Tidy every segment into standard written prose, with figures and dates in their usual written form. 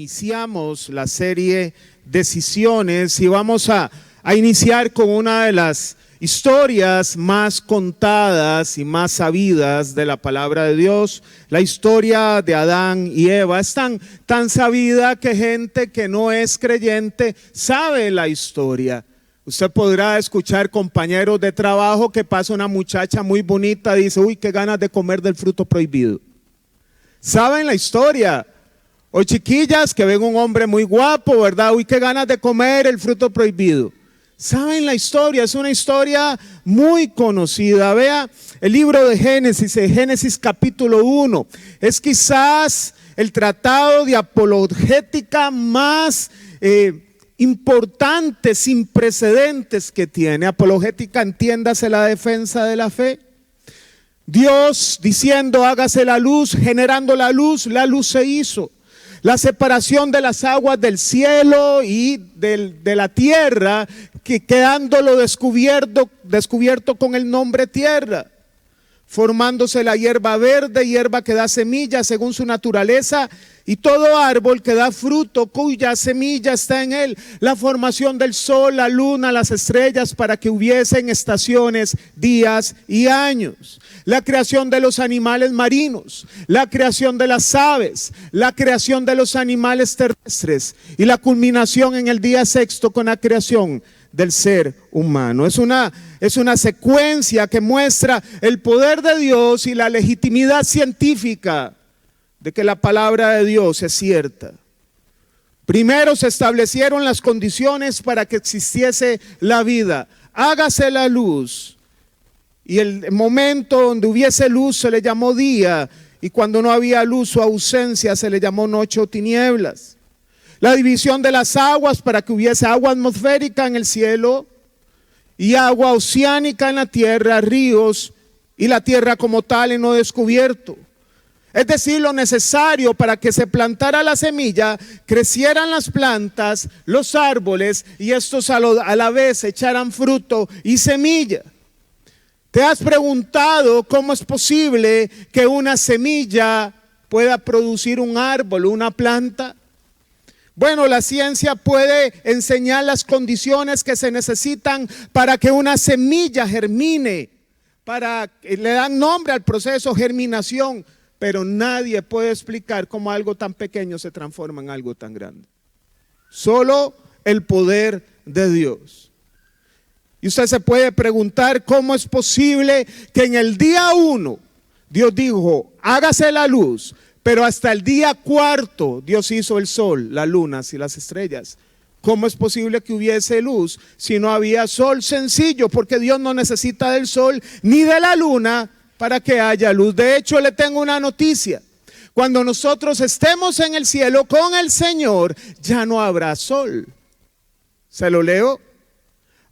Iniciamos la serie Decisiones y vamos a iniciar con una de las historias más contadas y más sabidas de la palabra de Dios, la historia de Adán y Eva. Es tan sabida que gente que no es creyente sabe la historia. Usted podrá escuchar compañeros de trabajo que pasa una muchacha muy bonita y dice: uy, qué ganas de comer del fruto prohibido. ¿Saben la historia? O chiquillas que ven un hombre muy guapo, ¿verdad? Uy, qué ganas de comer el fruto prohibido. ¿Saben la historia? Es una historia muy conocida. Vea el libro de Génesis capítulo 1. Es quizás el tratado de apologética más importante, sin precedentes que tiene. Apologética, entiéndase, la defensa de la fe. Dios diciendo: hágase la luz, generando la luz se hizo. La separación de las aguas del cielo y de la tierra, quedándolo descubierto con el nombre tierra. Formándose la hierba verde, hierba que da semilla según su naturaleza, y todo árbol que da fruto cuya semilla está en él. La formación del sol, la luna, las estrellas, para que hubiesen estaciones, días y años. La creación de los animales marinos, la creación de las aves, la creación de los animales terrestres y la culminación en el día sexto con la creación del ser humano. Es una secuencia que muestra el poder de Dios y la legitimidad científica de que la palabra de Dios es cierta. Primero se establecieron las condiciones para que existiese la vida. Hágase la luz. Y el momento donde hubiese luz se le llamó día, y cuando no había luz o ausencia se le llamó noche o tinieblas. La división de las aguas para que hubiese agua atmosférica en el cielo y agua oceánica en la tierra, ríos y la tierra como tal en lo descubierto. Es decir, lo necesario para que se plantara la semilla, crecieran las plantas, los árboles, y estos a la vez echaran fruto y semilla. ¿Te has preguntado cómo es posible que una semilla pueda producir un árbol, una planta? Bueno, la ciencia puede enseñar las condiciones que se necesitan para que una semilla germine, le dan nombre al proceso germinación, pero nadie puede explicar cómo algo tan pequeño se transforma en algo tan grande. Solo el poder de Dios. Y usted se puede preguntar cómo es posible que en el día 1 Dios dijo: hágase la luz, pero hasta el día 4 Dios hizo el sol, las lunas y las estrellas. ¿Cómo es posible que hubiese luz si no había sol? Sencillo, porque Dios no necesita del sol ni de la luna para que haya luz. De hecho, le tengo una noticia: cuando nosotros estemos en el cielo con el Señor, ya no habrá sol. ¿Se lo leo?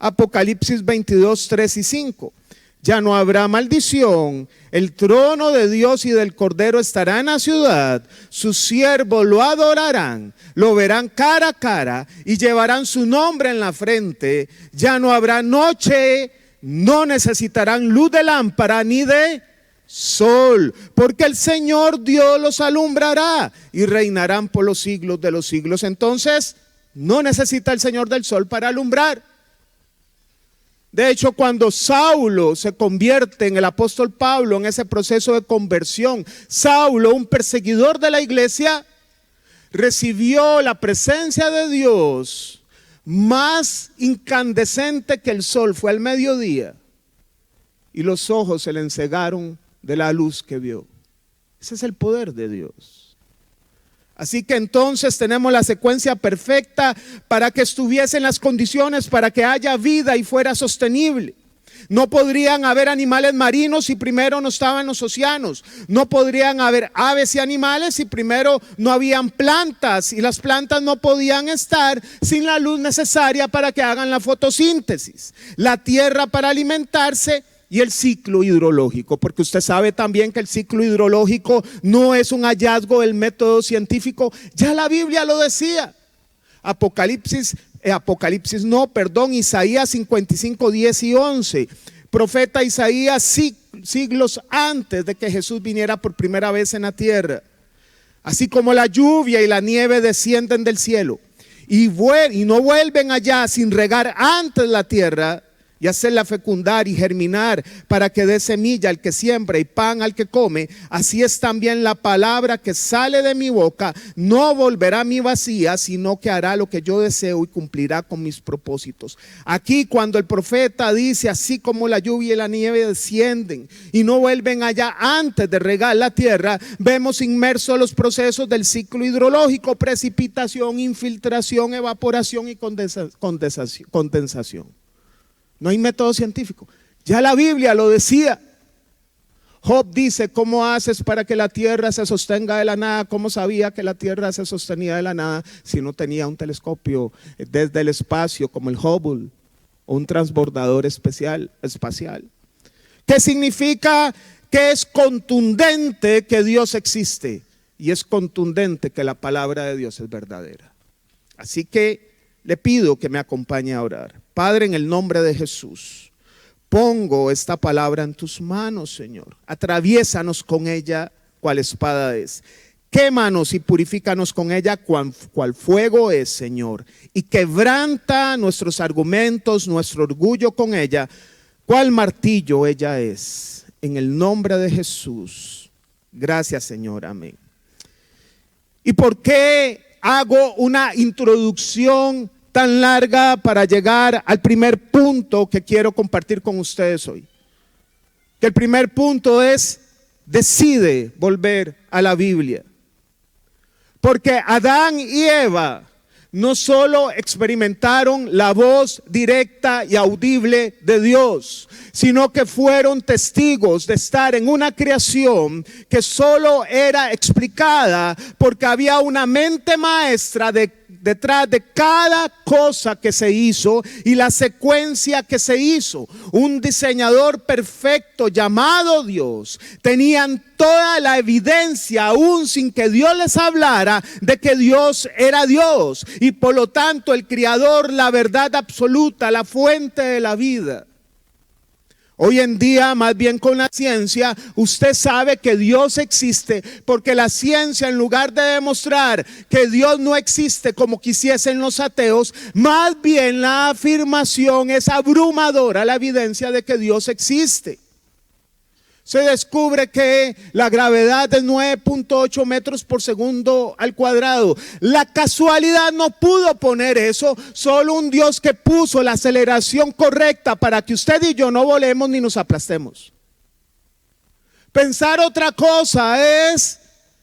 Apocalipsis 22, 3 y 5. Ya no habrá maldición, el trono de Dios y del Cordero estará en la ciudad, sus siervos lo adorarán, lo verán cara a cara y llevarán su nombre en la frente. Ya no habrá noche, no necesitarán luz de lámpara ni de sol, porque el Señor Dios los alumbrará y reinarán por los siglos de los siglos. Entonces, no necesita el Señor del sol para alumbrar. De hecho, cuando Saulo se convierte en el apóstol Pablo, en ese proceso de conversión, Saulo, un perseguidor de la iglesia, recibió la presencia de Dios más incandescente que el sol. Fue al mediodía y los ojos se le encegaron de la luz que vio. Ese es el poder de Dios. Así que entonces tenemos la secuencia perfecta para que estuviesen las condiciones para que haya vida y fuera sostenible. No podrían haber animales marinos si primero no estaban los océanos. No podrían haber aves y animales si primero no habían plantas. Y las plantas no podían estar sin la luz necesaria para que hagan la fotosíntesis. La tierra para alimentarse y el ciclo hidrológico, porque usted sabe también que el ciclo hidrológico no es un hallazgo del método científico, ya la Biblia lo decía. Isaías 55, 10 y 11. Profeta Isaías siglos antes de que Jesús viniera por primera vez en la tierra. Así como la lluvia y la nieve descienden del cielo y no vuelven allá sin regar antes la tierra y hacerla fecundar y germinar para que dé semilla al que siembra y pan al que come, así es también la palabra que sale de mi boca, no volverá a mí vacía, sino que hará lo que yo deseo y cumplirá con mis propósitos. Aquí cuando el profeta dice, así como la lluvia y la nieve descienden y no vuelven allá antes de regar la tierra, vemos inmersos los procesos del ciclo hidrológico: precipitación, infiltración, evaporación y condensación. No hay método científico. Ya la Biblia lo decía. Job dice, ¿cómo haces para que la tierra se sostenga de la nada? ¿Cómo sabía que la tierra se sostenía de la nada si no tenía un telescopio desde el espacio como el Hubble o un transbordador espacial? ¿Qué significa? Que es contundente que Dios existe y es contundente que la palabra de Dios es verdadera. Así que le pido que me acompañe a orar. Padre, en el nombre de Jesús, pongo esta palabra en tus manos, Señor. Atraviésanos con ella, cual espada es. Quémanos y purifícanos con ella, cual fuego es, Señor. Y quebranta nuestros argumentos, nuestro orgullo con ella, cual martillo ella es. En el nombre de Jesús. Gracias, Señor. Amén. ¿Y por qué hago una introducción tan larga para llegar al primer punto que quiero compartir con ustedes hoy? Que el primer punto es: decide volver a la Biblia. Porque Adán y Eva no solo experimentaron la voz directa y audible de Dios, sino que fueron testigos de estar en una creación que solo era explicada porque había una mente maestra detrás de cada cosa que se hizo y la secuencia que se hizo. Un diseñador perfecto llamado Dios. Tenían toda la evidencia, aún sin que Dios les hablara, de que Dios era Dios y por lo tanto el Creador, la verdad absoluta, la fuente de la vida. Hoy en día, más bien con la ciencia, usted sabe que Dios existe, porque la ciencia, en lugar de demostrar que Dios no existe como quisiesen los ateos, más bien la afirmación es abrumadora, la evidencia de que Dios existe. Se descubre que la gravedad es 9.8 metros por segundo al cuadrado. La casualidad no pudo poner eso, solo un Dios que puso la aceleración correcta para que usted y yo no volemos ni nos aplastemos. Pensar otra cosa es,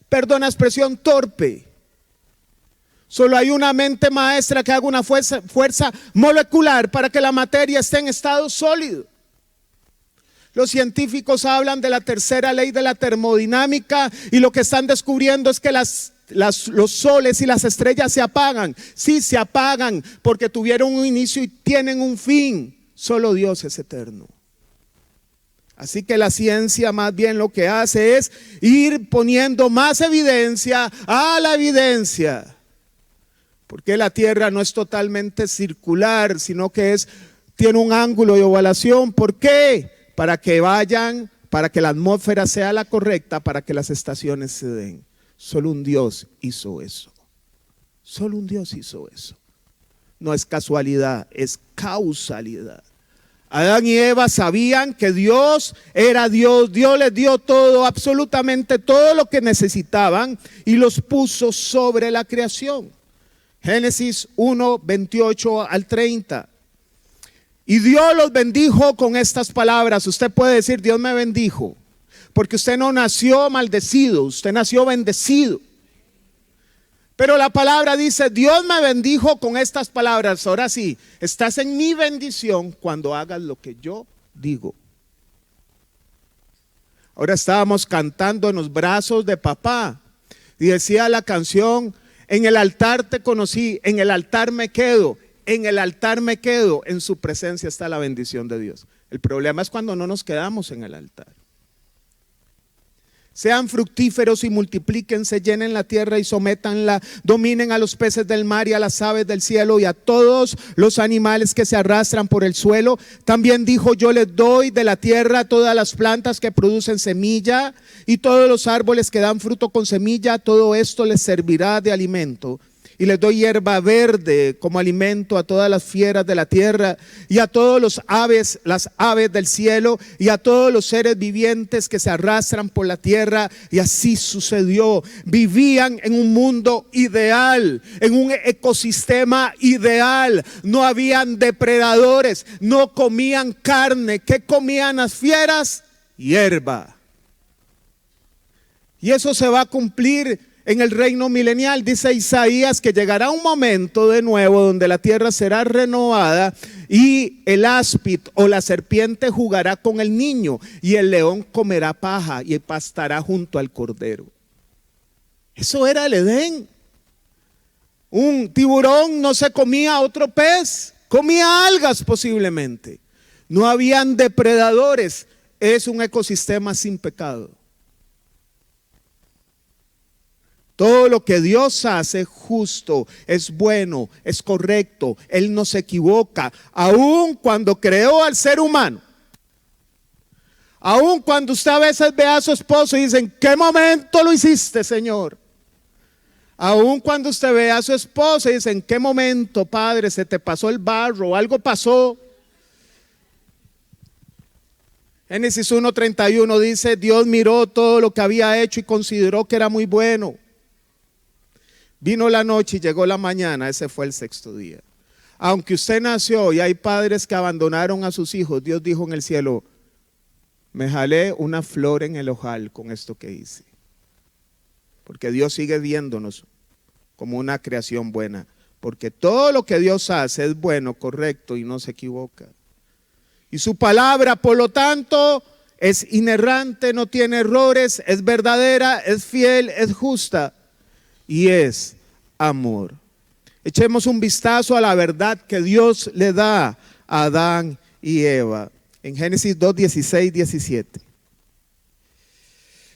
perdona la expresión, torpe. Solo hay una mente maestra que haga una fuerza molecular para que la materia esté en estado sólido. Los científicos hablan de la tercera ley de la termodinámica y lo que están descubriendo es que los soles y las estrellas se apagan. Sí, se apagan porque tuvieron un inicio y tienen un fin. Solo Dios es eterno. Así que la ciencia más bien lo que hace es ir poniendo más evidencia a la evidencia. Porque la Tierra no es totalmente circular, sino que tiene un ángulo de ovalación. ¿Por qué? Para que la atmósfera sea la correcta, para que las estaciones se den. Solo un Dios hizo eso. Solo un Dios hizo eso. No es casualidad, es causalidad. Adán y Eva sabían que Dios era Dios. Dios les dio todo, absolutamente todo lo que necesitaban y los puso sobre la creación. Génesis 1, 28 al 30. Y Dios los bendijo con estas palabras. Usted puede decir, Dios me bendijo, porque usted no nació maldecido, usted nació bendecido. Pero la palabra dice, Dios me bendijo con estas palabras. Ahora sí, estás en mi bendición cuando hagas lo que yo digo. Ahora estábamos cantando en los brazos de papá y decía la canción, en el altar te conocí, en el altar me quedo. En el altar me quedo, en su presencia está la bendición de Dios. El problema es cuando no nos quedamos en el altar. Sean fructíferos y multiplíquense, llenen la tierra y sométanla, dominen a los peces del mar y a las aves del cielo y a todos los animales que se arrastran por el suelo. También dijo: yo les doy de la tierra todas las plantas que producen semilla y todos los árboles que dan fruto con semilla, todo esto les servirá de alimento. Y les doy hierba verde como alimento a todas las fieras de la tierra y a todos los aves, las aves del cielo y a todos los seres vivientes que se arrastran por la tierra. Y así sucedió. Vivían en un mundo ideal, en un ecosistema ideal. No habían depredadores, no comían carne. ¿Qué comían las fieras? Hierba. Y eso se va a cumplir en el reino milenial. Dice Isaías que llegará un momento de nuevo donde la tierra será renovada y el áspid o la serpiente jugará con el niño y el león comerá paja y pastará junto al cordero. Eso era el Edén. Un tiburón no se comía a otro pez, comía algas posiblemente. No habían depredadores. Es un ecosistema sin pecado. Todo lo que Dios hace es justo, es bueno, es correcto. Él no se equivoca. Aun cuando creó al ser humano, aun cuando usted a veces ve a su esposo y dice: ¿en qué momento lo hiciste, Señor? Aun cuando usted ve a su esposa y dice: ¿en qué momento, Padre, se te pasó el barro? Algo pasó. Génesis 1:31 dice: Dios miró todo lo que había hecho y consideró que era muy bueno. Vino la noche y llegó la mañana, ese fue el sexto día. Aunque usted nació y hay padres que abandonaron a sus hijos, Dios dijo en el cielo: me jalé una flor en el ojal con esto que hice. Porque Dios sigue viéndonos como una creación buena. Porque todo lo que Dios hace es bueno, correcto y no se equivoca. Y su palabra, por lo tanto, es inerrante, no tiene errores, es verdadera, es fiel, es justa. Y es amor. Echemos un vistazo a la verdad que Dios le da a Adán y Eva. En Génesis 2, 16, 17.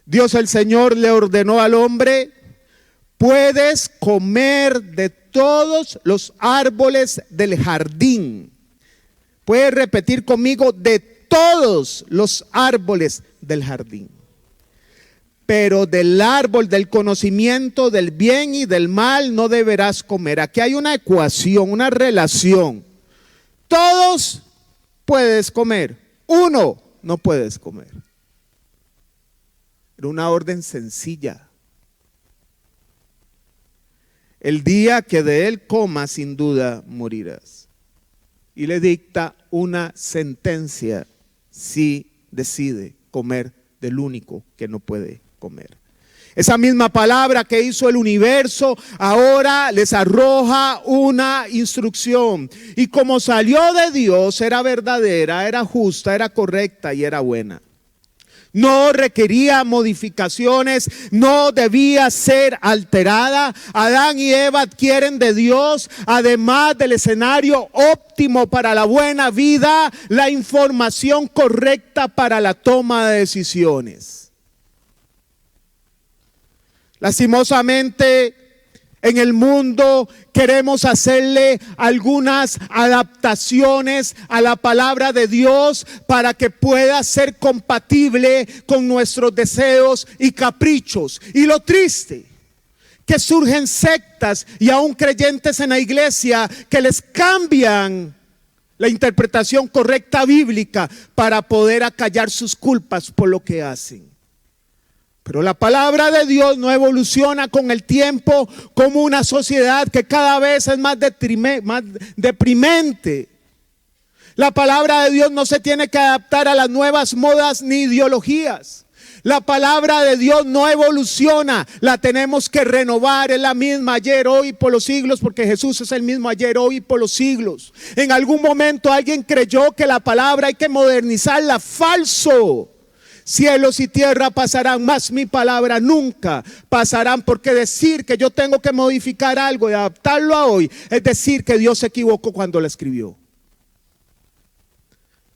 Dios el Señor le ordenó al hombre: puedes comer de todos los árboles del jardín. Puedes repetir conmigo: de todos los árboles del jardín. Pero del árbol del conocimiento del bien y del mal no deberás comer. Aquí hay una ecuación, una relación. Todos puedes comer, uno no puedes comer. Era una orden sencilla. El día que de él comas, sin duda morirás. Y le dicta una sentencia si decide comer del único que no puede comer. Esa misma palabra que hizo el universo ahora les arroja una instrucción. Y como salió de Dios, era verdadera, era justa, era correcta y era buena. No requería modificaciones, no debía ser alterada. Adán y Eva adquieren de Dios, además del escenario óptimo para la buena vida, la información correcta para la toma de decisiones. Lastimosamente, en el mundo queremos hacerle algunas adaptaciones a la palabra de Dios para que pueda ser compatible con nuestros deseos y caprichos. Y lo triste, que surgen sectas y aún creyentes en la iglesia que les cambian la interpretación correcta bíblica para poder acallar sus culpas por lo que hacen. Pero la palabra de Dios no evoluciona con el tiempo como una sociedad que cada vez es más deprimente. La palabra de Dios no se tiene que adaptar a las nuevas modas ni ideologías. La palabra de Dios no evoluciona, la tenemos que renovar, es la misma ayer, hoy y por los siglos, porque Jesús es el mismo ayer, hoy y por los siglos. En algún momento alguien creyó que la palabra hay que modernizarla, falso. Cielos y tierra pasarán, mas mi palabra nunca pasarán, porque decir que yo tengo que modificar algo y adaptarlo a hoy es decir que Dios se equivocó cuando la escribió.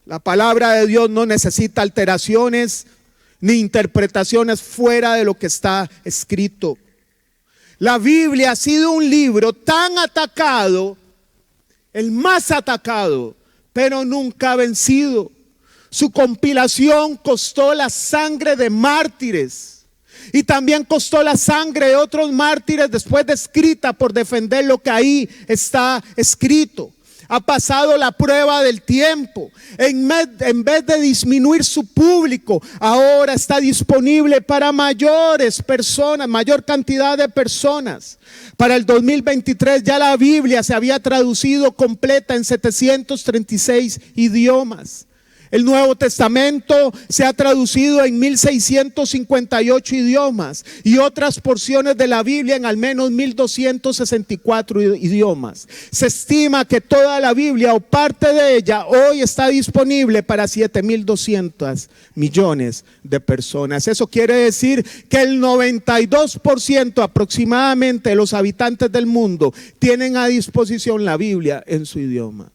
La palabra de Dios no necesita alteraciones. ni interpretaciones fuera de lo que está escrito. La Biblia ha sido un libro tan atacado, el más atacado, pero nunca vencido. Su compilación costó la sangre de mártires y también costó la sangre de otros mártires después de escrita por defender lo que ahí está escrito. Ha pasado la prueba del tiempo. En vez de disminuir su público, ahora está disponible para mayores personas, mayor cantidad de personas. Para el 2023 ya la Biblia se había traducido completa en 736 idiomas. El Nuevo Testamento se ha traducido en 1658 idiomas y otras porciones de la Biblia en al menos 1264 idiomas. Se estima que toda la Biblia o parte de ella hoy está disponible para 7.200 millones de personas. Eso quiere decir que el 92% aproximadamente de los habitantes del mundo tienen a disposición la Biblia en su idioma.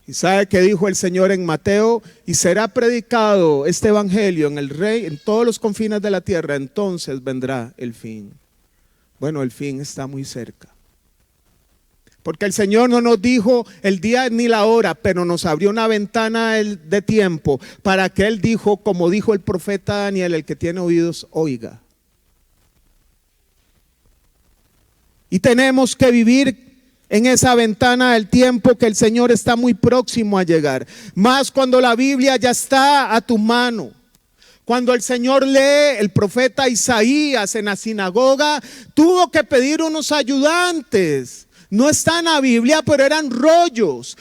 Y sabe que dijo el Señor en Mateo: y será predicado este evangelio en todos los confines de la tierra, entonces vendrá el fin. Bueno, el fin está muy cerca. Porque el Señor no nos dijo el día ni la hora, pero nos abrió una ventana de tiempo para que Él dijo, como dijo el profeta Daniel: el que tiene oídos, oiga. Y tenemos que vivir en esa ventana del tiempo que el Señor está muy próximo a llegar. Más cuando la Biblia ya está a tu mano. Cuando el Señor lee el profeta Isaías en la sinagoga, tuvo que pedir unos ayudantes. No está en la Biblia, pero eran rollos.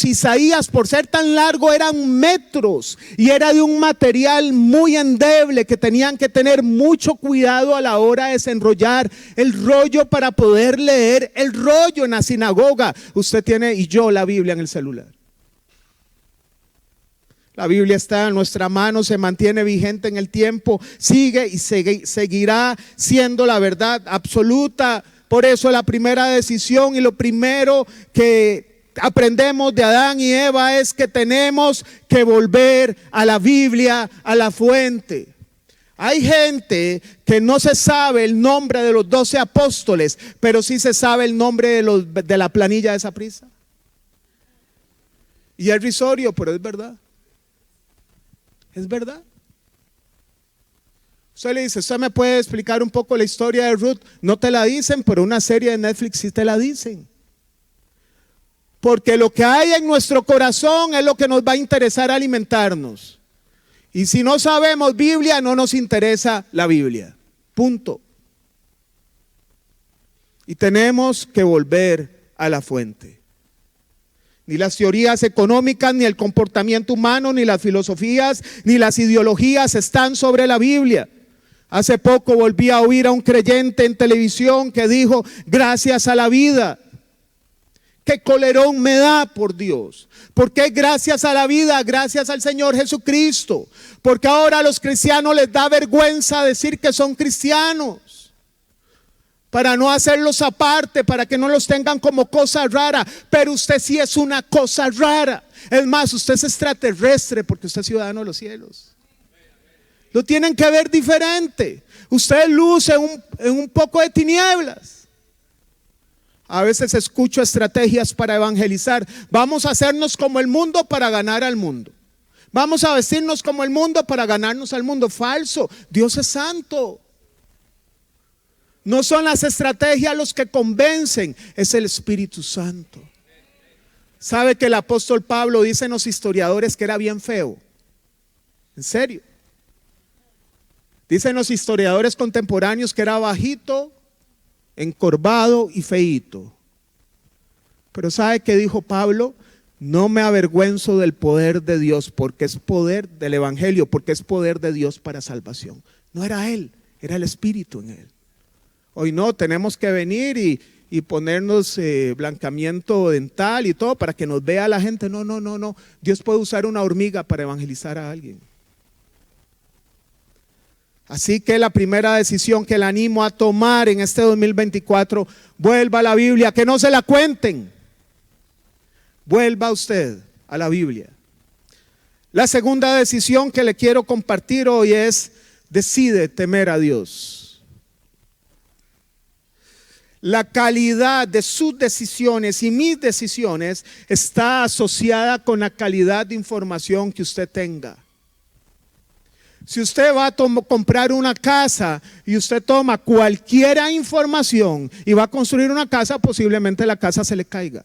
Isaías, por ser tan largo, eran metros. Y era de un material muy endeble que tenían que tener mucho cuidado a la hora de desenrollar el rollo para poder leer el rollo en la sinagoga. Usted tiene, y yo, la Biblia en el celular. La Biblia está en nuestra mano, se mantiene vigente en el tiempo, sigue y seguirá siendo la verdad absoluta. Por eso la primera decisión y lo primero que aprendemos de Adán y Eva es que tenemos que volver a la Biblia, a la fuente. Hay gente que no se sabe el nombre de los 12 apóstoles, pero sí se sabe el nombre de la planilla de Saprissa. Y es risorio, pero es verdad. Es verdad. Usted le dice: ¿usted me puede explicar un poco la historia de Ruth? No te la dicen, pero una serie de Netflix sí te la dicen. Porque lo que hay en nuestro corazón es lo que nos va a interesar alimentarnos. Y si no sabemos Biblia, no nos interesa la Biblia. Punto. Y tenemos que volver a la fuente. Ni las teorías económicas, ni el comportamiento humano, ni las filosofías, ni las ideologías están sobre la Biblia. Hace poco volví a oír a un creyente en televisión que dijo: gracias a la vida. Qué colerón me da, por Dios. ¿Por qué gracias a la vida? Gracias al Señor Jesucristo. Porque ahora a los cristianos les da vergüenza decir que son cristianos, para no hacerlos aparte, para que no los tengan como cosa rara. Pero usted sí es una cosa rara. Es más, usted es extraterrestre porque usted es ciudadano de los cielos. Lo tienen que ver diferente. Usted luce en un poco de tinieblas. A veces escucho estrategias para evangelizar. Vamos a hacernos como el mundo para ganar al mundo. Vamos a vestirnos como el mundo para ganarnos al mundo. Falso. Dios es santo. No son las estrategias los que convencen, es el Espíritu Santo. ¿Sabe que el apóstol Pablo dice en los historiadores que era bien feo? ¿En serio? Dicen los historiadores contemporáneos que era bajito, encorvado y feíto. Pero ¿sabe qué dijo Pablo? No me avergüenzo del poder de Dios, porque es poder del evangelio, porque es poder de Dios para salvación. No era él, era el Espíritu en él. Hoy no, tenemos que venir y ponernos blanqueamiento dental y todo para que nos vea la gente. No. Dios puede usar una hormiga para evangelizar a alguien. Así que la primera decisión que le animo a tomar en este 2024, vuelva a la Biblia, que no se la cuenten. Vuelva usted a la Biblia. La segunda decisión que le quiero compartir hoy es: decide temer a Dios. La calidad de sus decisiones y mis decisiones está asociada con la calidad de información que usted tenga. Si usted va a comprar una casa y usted toma cualquier información y va a construir una casa, posiblemente la casa se le caiga.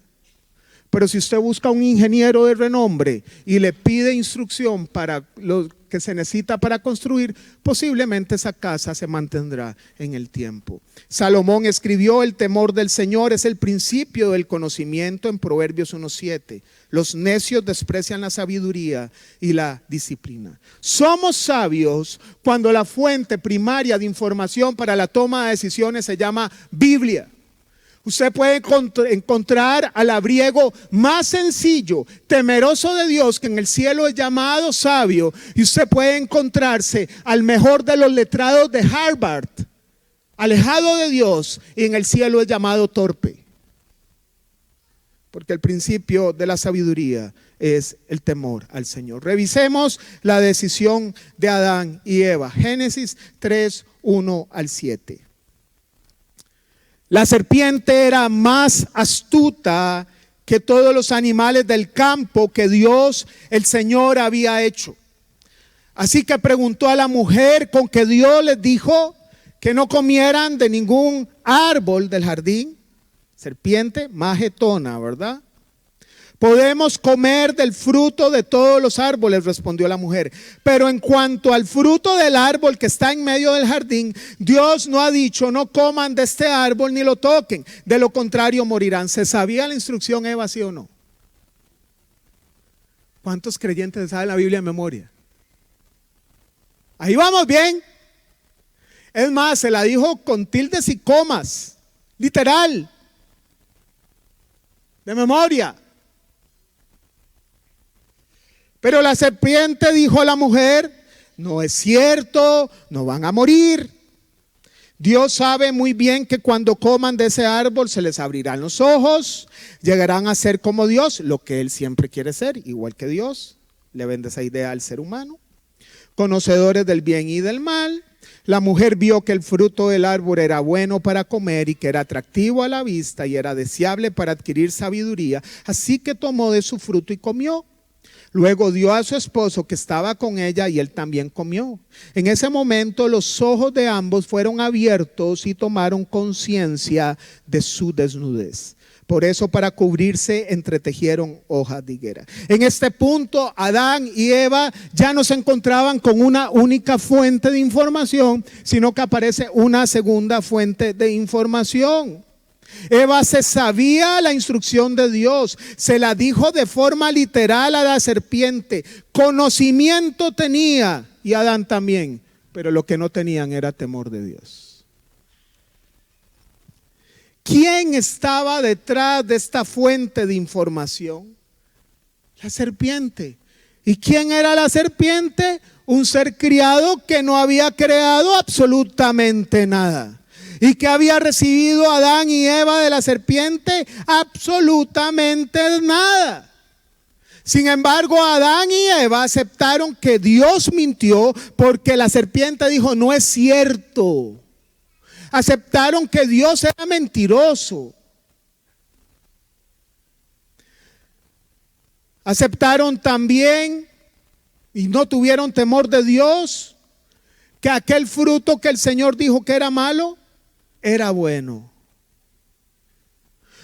Pero si usted busca un ingeniero de renombre y le pide instrucción para lo que se necesita para construir, posiblemente esa casa se mantendrá en el tiempo. Salomón escribió: el temor del Señor es el principio del conocimiento, en Proverbios 1:7. Los necios desprecian la sabiduría y la disciplina. Somos sabios cuando la fuente primaria de información para la toma de decisiones se llama Biblia. Usted puede encontrar al labriego más sencillo, temeroso de Dios, que en el cielo es llamado sabio, y usted puede encontrarse al mejor de los letrados de Harvard, alejado de Dios, y en el cielo es llamado torpe. Porque el principio de la sabiduría es el temor al Señor. Revisemos la decisión de Adán y Eva. Génesis 3:1-7. La serpiente era más astuta que todos los animales del campo que Dios, el Señor, había hecho. Así que preguntó a la mujer con que Dios les dijo que no comieran de ningún árbol del jardín. Serpiente majetona, ¿verdad? Podemos comer del fruto de todos los árboles, respondió la mujer. Pero en cuanto al fruto del árbol que está en medio del jardín, Dios no ha dicho: no coman de este árbol ni lo toquen, de lo contrario morirán. ¿Se sabía la instrucción, Eva, sí o no? ¿Cuántos creyentes saben la Biblia de memoria? Ahí vamos bien. Es más, se la dijo con tildes y comas, literal, de memoria. Pero la serpiente dijo a la mujer: no es cierto, no van a morir. Dios sabe muy bien que cuando coman de ese árbol se les abrirán los ojos, llegarán a ser como Dios, lo que Él siempre quiere ser, igual que Dios. Le vende esa idea al ser humano. Conocedores del bien y del mal. La mujer vio que el fruto del árbol era bueno para comer y que era atractivo a la vista y era deseable para adquirir sabiduría. Así que tomó de su fruto y comió. Luego dio a su esposo que estaba con ella y él también comió. En ese momento los ojos de ambos fueron abiertos y tomaron conciencia de su desnudez. Por eso, para cubrirse, entretejieron hojas de higuera. En este punto, Adán y Eva ya no se encontraban con una única fuente de información, sino que aparece una segunda fuente de información. Eva se sabía la instrucción de Dios, se la dijo de forma literal a la serpiente. Conocimiento tenía, y Adán también, pero lo que no tenían era temor de Dios. ¿Quién estaba detrás de esta fuente de información? La serpiente. ¿Y quién era la serpiente? Un ser criado que no había creado absolutamente nada. ¿Y que había recibido Adán y Eva de la serpiente? Absolutamente nada. Sin embargo, Adán y Eva aceptaron que Dios mintió porque la serpiente dijo: no es cierto. Aceptaron que Dios era mentiroso. Aceptaron también y no tuvieron temor de Dios que aquel fruto que el Señor dijo que era malo era bueno.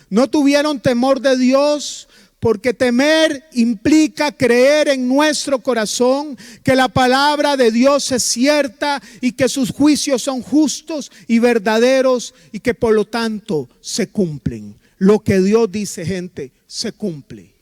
No tuvieron temor de Dios porque temer implica creer en nuestro corazón que la palabra de Dios es cierta y que sus juicios son justos y verdaderos y que por lo tanto se cumplen. Lo que Dios dice, gente, se cumple.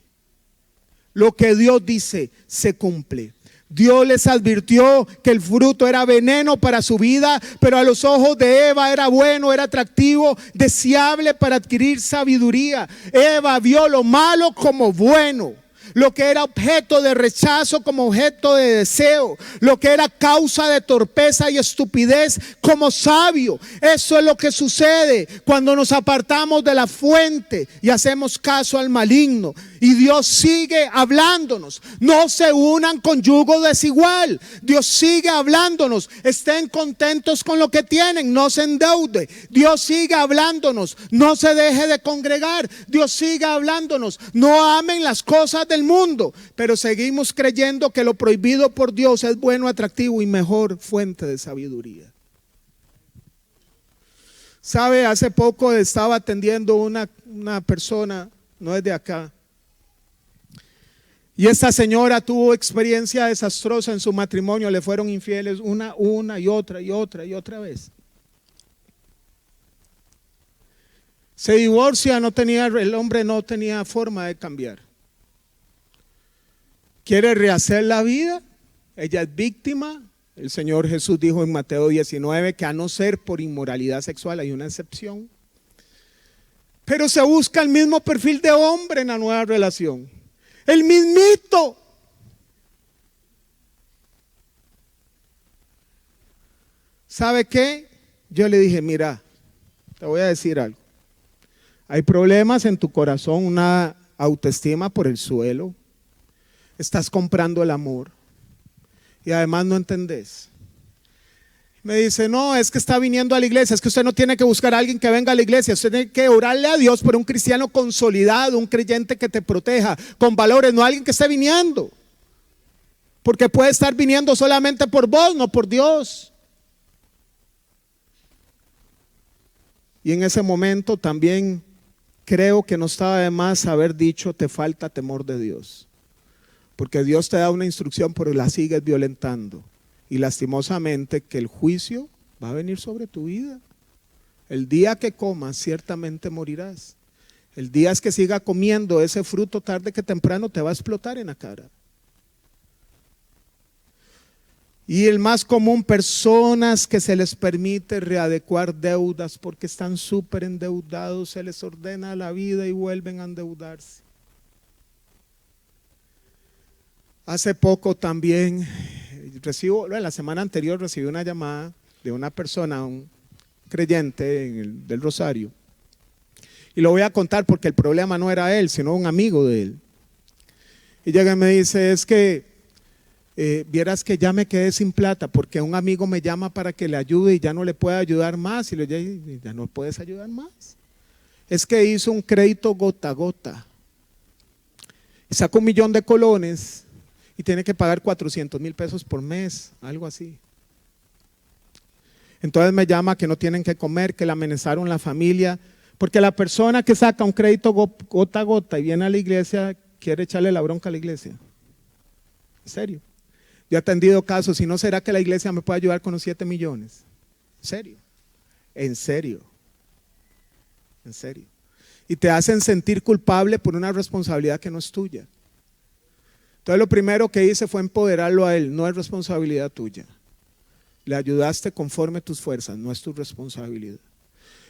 Lo que Dios dice se cumple. Dios les advirtió que el fruto era veneno para su vida, pero a los ojos de Eva era bueno, era atractivo, deseable para adquirir sabiduría. Eva vio lo malo como bueno. lo que era objeto de rechazo como objeto de deseo, lo que era causa de torpeza y estupidez como sabio. Eso es lo que sucede cuando nos apartamos de la fuente y hacemos caso al maligno. Y Dios sigue hablándonos: no se unan con yugo desigual. Dios sigue hablándonos: estén contentos con lo que tienen, no se endeude. Dios sigue hablándonos: no se deje de congregar. Dios sigue hablándonos: no amen las cosas del mundo. Pero seguimos creyendo que lo prohibido por Dios es bueno, atractivo y mejor fuente de sabiduría. Sabe, hace poco estaba atendiendo una persona, no es de acá, y esta señora tuvo experiencia desastrosa en su matrimonio. Le fueron infieles una y otra vez. Se divorcia, el hombre no tenía forma de cambiar. Quiere rehacer la vida, ella es víctima. El Señor Jesús dijo en Mateo 19 que a no ser por inmoralidad sexual, hay una excepción. Pero se busca el mismo perfil de hombre en la nueva relación. El mismito. ¿Sabe qué? Yo le dije: mira, te voy a decir algo. Hay problemas en tu corazón, una autoestima por el suelo. Estás comprando el amor y además no entendés. Me dice: no, es que está viniendo a la iglesia. Es que usted no tiene que buscar a alguien que venga a la iglesia. Usted tiene que orarle a Dios por un cristiano consolidado, un creyente que te proteja, con valores, no alguien que esté viniendo. Porque puede estar viniendo solamente por vos, no por Dios. Y en ese momento también creo que no estaba de más haber dicho: te falta temor de Dios. Porque Dios te da una instrucción, pero la sigues violentando. Y lastimosamente que el juicio va a venir sobre tu vida. El día que comas, ciertamente morirás. El día que siga comiendo ese fruto, tarde que temprano te va a explotar en la cara. Y el más común, personas que se les permite readecuar deudas porque están súper endeudados, se les ordena la vida y vuelven a endeudarse. Hace poco también la semana anterior recibí una llamada de una persona, un creyente del Rosario. Y lo voy a contar porque el problema no era él, sino un amigo de él. Y llega y me dice: es que vieras que ya me quedé sin plata porque un amigo me llama para que le ayude y ya no le puede ayudar más. Y le digo: ya no puedes ayudar más. Es que hizo un crédito gota a gota. Y sacó 1 millón de colones. Y tiene que pagar 400,000 pesos por mes, algo así. Entonces me llama que no tienen que comer, que le amenazaron la familia, porque la persona que saca un crédito gota a gota y viene a la iglesia quiere echarle la bronca a la iglesia. En serio. Yo he atendido casos: ¿y no será que la iglesia me puede ayudar con los 7 millones? En serio. En serio. En serio. Y te hacen sentir culpable por una responsabilidad que no es tuya. Entonces lo primero que hice fue empoderarlo a él: no es responsabilidad tuya. Le ayudaste conforme a tus fuerzas, no es tu responsabilidad.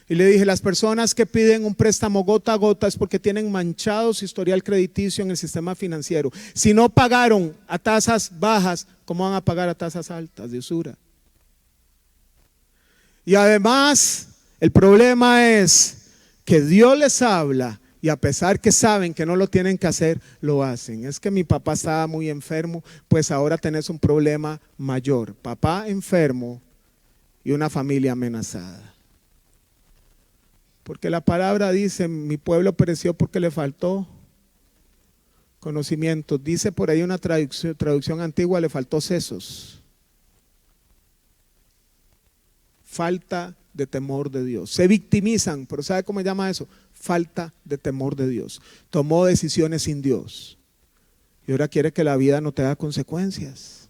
Y le dije: las personas que piden un préstamo gota a gota es porque tienen manchado su historial crediticio en el sistema financiero. Si no pagaron a tasas bajas, ¿cómo van a pagar a tasas altas de usura? Y además, el problema es que Dios les habla y a pesar que saben que no lo tienen que hacer, lo hacen. Es que mi papá estaba muy enfermo, pues ahora tenés un problema mayor. Papá enfermo y una familia amenazada. Porque la palabra dice: mi pueblo pereció porque le faltó conocimiento. Dice por ahí una traducción antigua: le faltó sesos. Falta de temor de Dios. Se victimizan, pero ¿sabe cómo se llama eso? Falta de temor de Dios. Tomó decisiones sin Dios y ahora quiere que la vida no tenga consecuencias.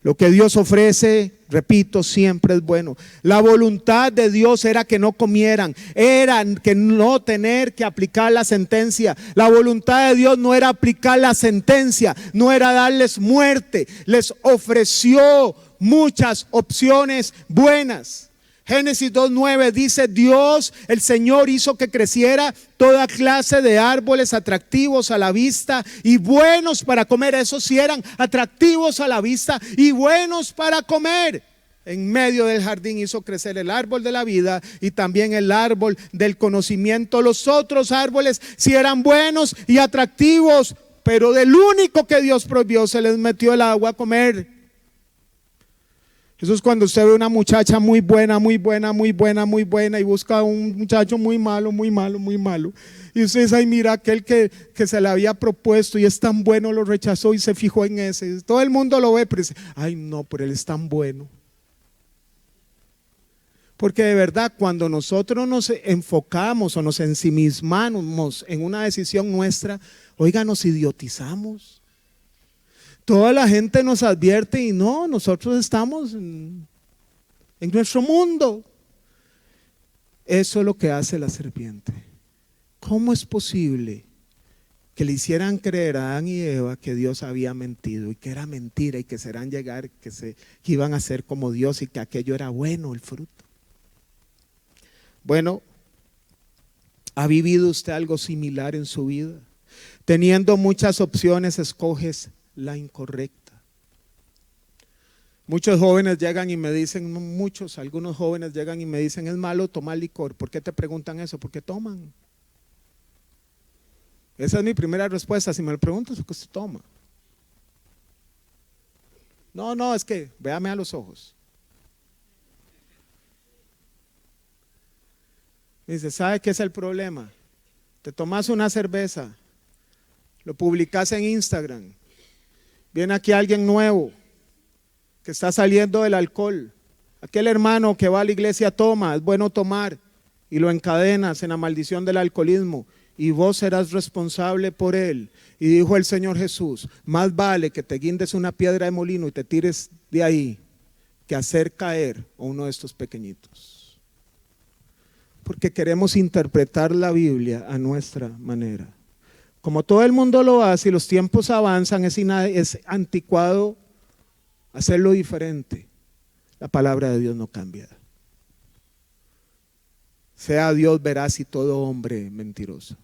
Lo que Dios ofrece, repito, siempre es bueno. La voluntad de Dios era que no comieran, era que no tener que aplicar la sentencia. La voluntad de Dios no era aplicar la sentencia, no era darles muerte. Les ofreció muchas opciones buenas. Génesis 2:9 dice: Dios, el Señor, hizo que creciera toda clase de árboles atractivos a la vista y buenos para comer. Esos sí eran atractivos a la vista y buenos para comer. En medio del jardín hizo crecer el árbol de la vida y también el árbol del conocimiento. Los otros árboles sí eran buenos y atractivos, pero del único que Dios prohibió se les metió el agua a comer. Eso es cuando usted ve una muchacha muy buena, muy buena, muy buena, muy buena y busca a un muchacho muy malo, muy malo, muy malo. Y usted dice: ay, mira, aquel que se le había propuesto y es tan bueno, lo rechazó y se fijó en ese. Todo el mundo lo ve, pero dice: ay, no, pero él es tan bueno. Porque de verdad, cuando nosotros nos enfocamos o nos ensimismamos en una decisión nuestra, oiga, nos idiotizamos. Toda la gente nos advierte y no, nosotros estamos en nuestro mundo. Eso es lo que hace la serpiente. ¿Cómo es posible que le hicieran creer a Adán y Eva que Dios había mentido y que era mentira y que serán llegar, que iban a ser como Dios y que aquello era bueno, el fruto? Bueno, ¿ha vivido usted algo similar en su vida? Teniendo muchas opciones, escoges la incorrecta. Muchos jóvenes llegan y me dicen, algunos jóvenes llegan y me dicen: es malo tomar licor. ¿Por qué te preguntan eso? ¿Por qué toman? Esa es mi primera respuesta. Si me lo preguntas, ¿por qué se toma? No, es que véame a los ojos. Dice: ¿sabe qué es el problema? Te tomas una cerveza, lo publicas en Instagram, viene aquí alguien nuevo que está saliendo del alcohol, aquel hermano que va a la iglesia toma, es bueno tomar, y lo encadenas en la maldición del alcoholismo y vos serás responsable por él. Y dijo el Señor Jesús: más vale que te guindes una piedra de molino y te tires de ahí que hacer caer a uno de estos pequeñitos. Porque queremos interpretar la Biblia a nuestra manera. Como todo el mundo lo hace y los tiempos avanzan, es anticuado hacerlo diferente. La palabra de Dios no cambia. Sea Dios veraz y todo hombre mentiroso.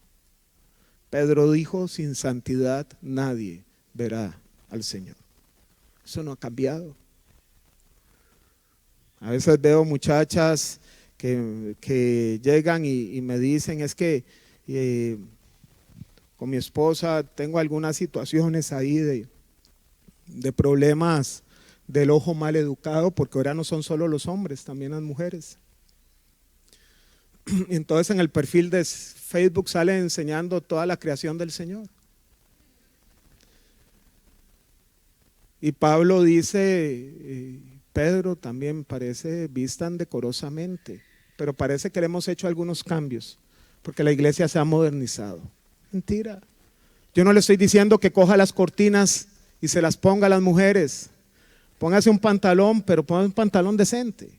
Pedro dijo: sin santidad nadie verá al Señor. Eso no ha cambiado. A veces veo muchachas que llegan y me dicen: es que con mi esposa tengo algunas situaciones ahí de problemas del ojo mal educado, porque ahora no son solo los hombres, también las mujeres. Entonces en el perfil de Facebook sale enseñando toda la creación del Señor. Y Pablo dice, Pedro también parece: vistan decorosamente. Pero parece que le hemos hecho algunos cambios, porque la iglesia se ha modernizado. Mentira. Yo no le estoy diciendo que coja las cortinas y se las ponga a las mujeres. Póngase un pantalón, pero ponga un pantalón decente.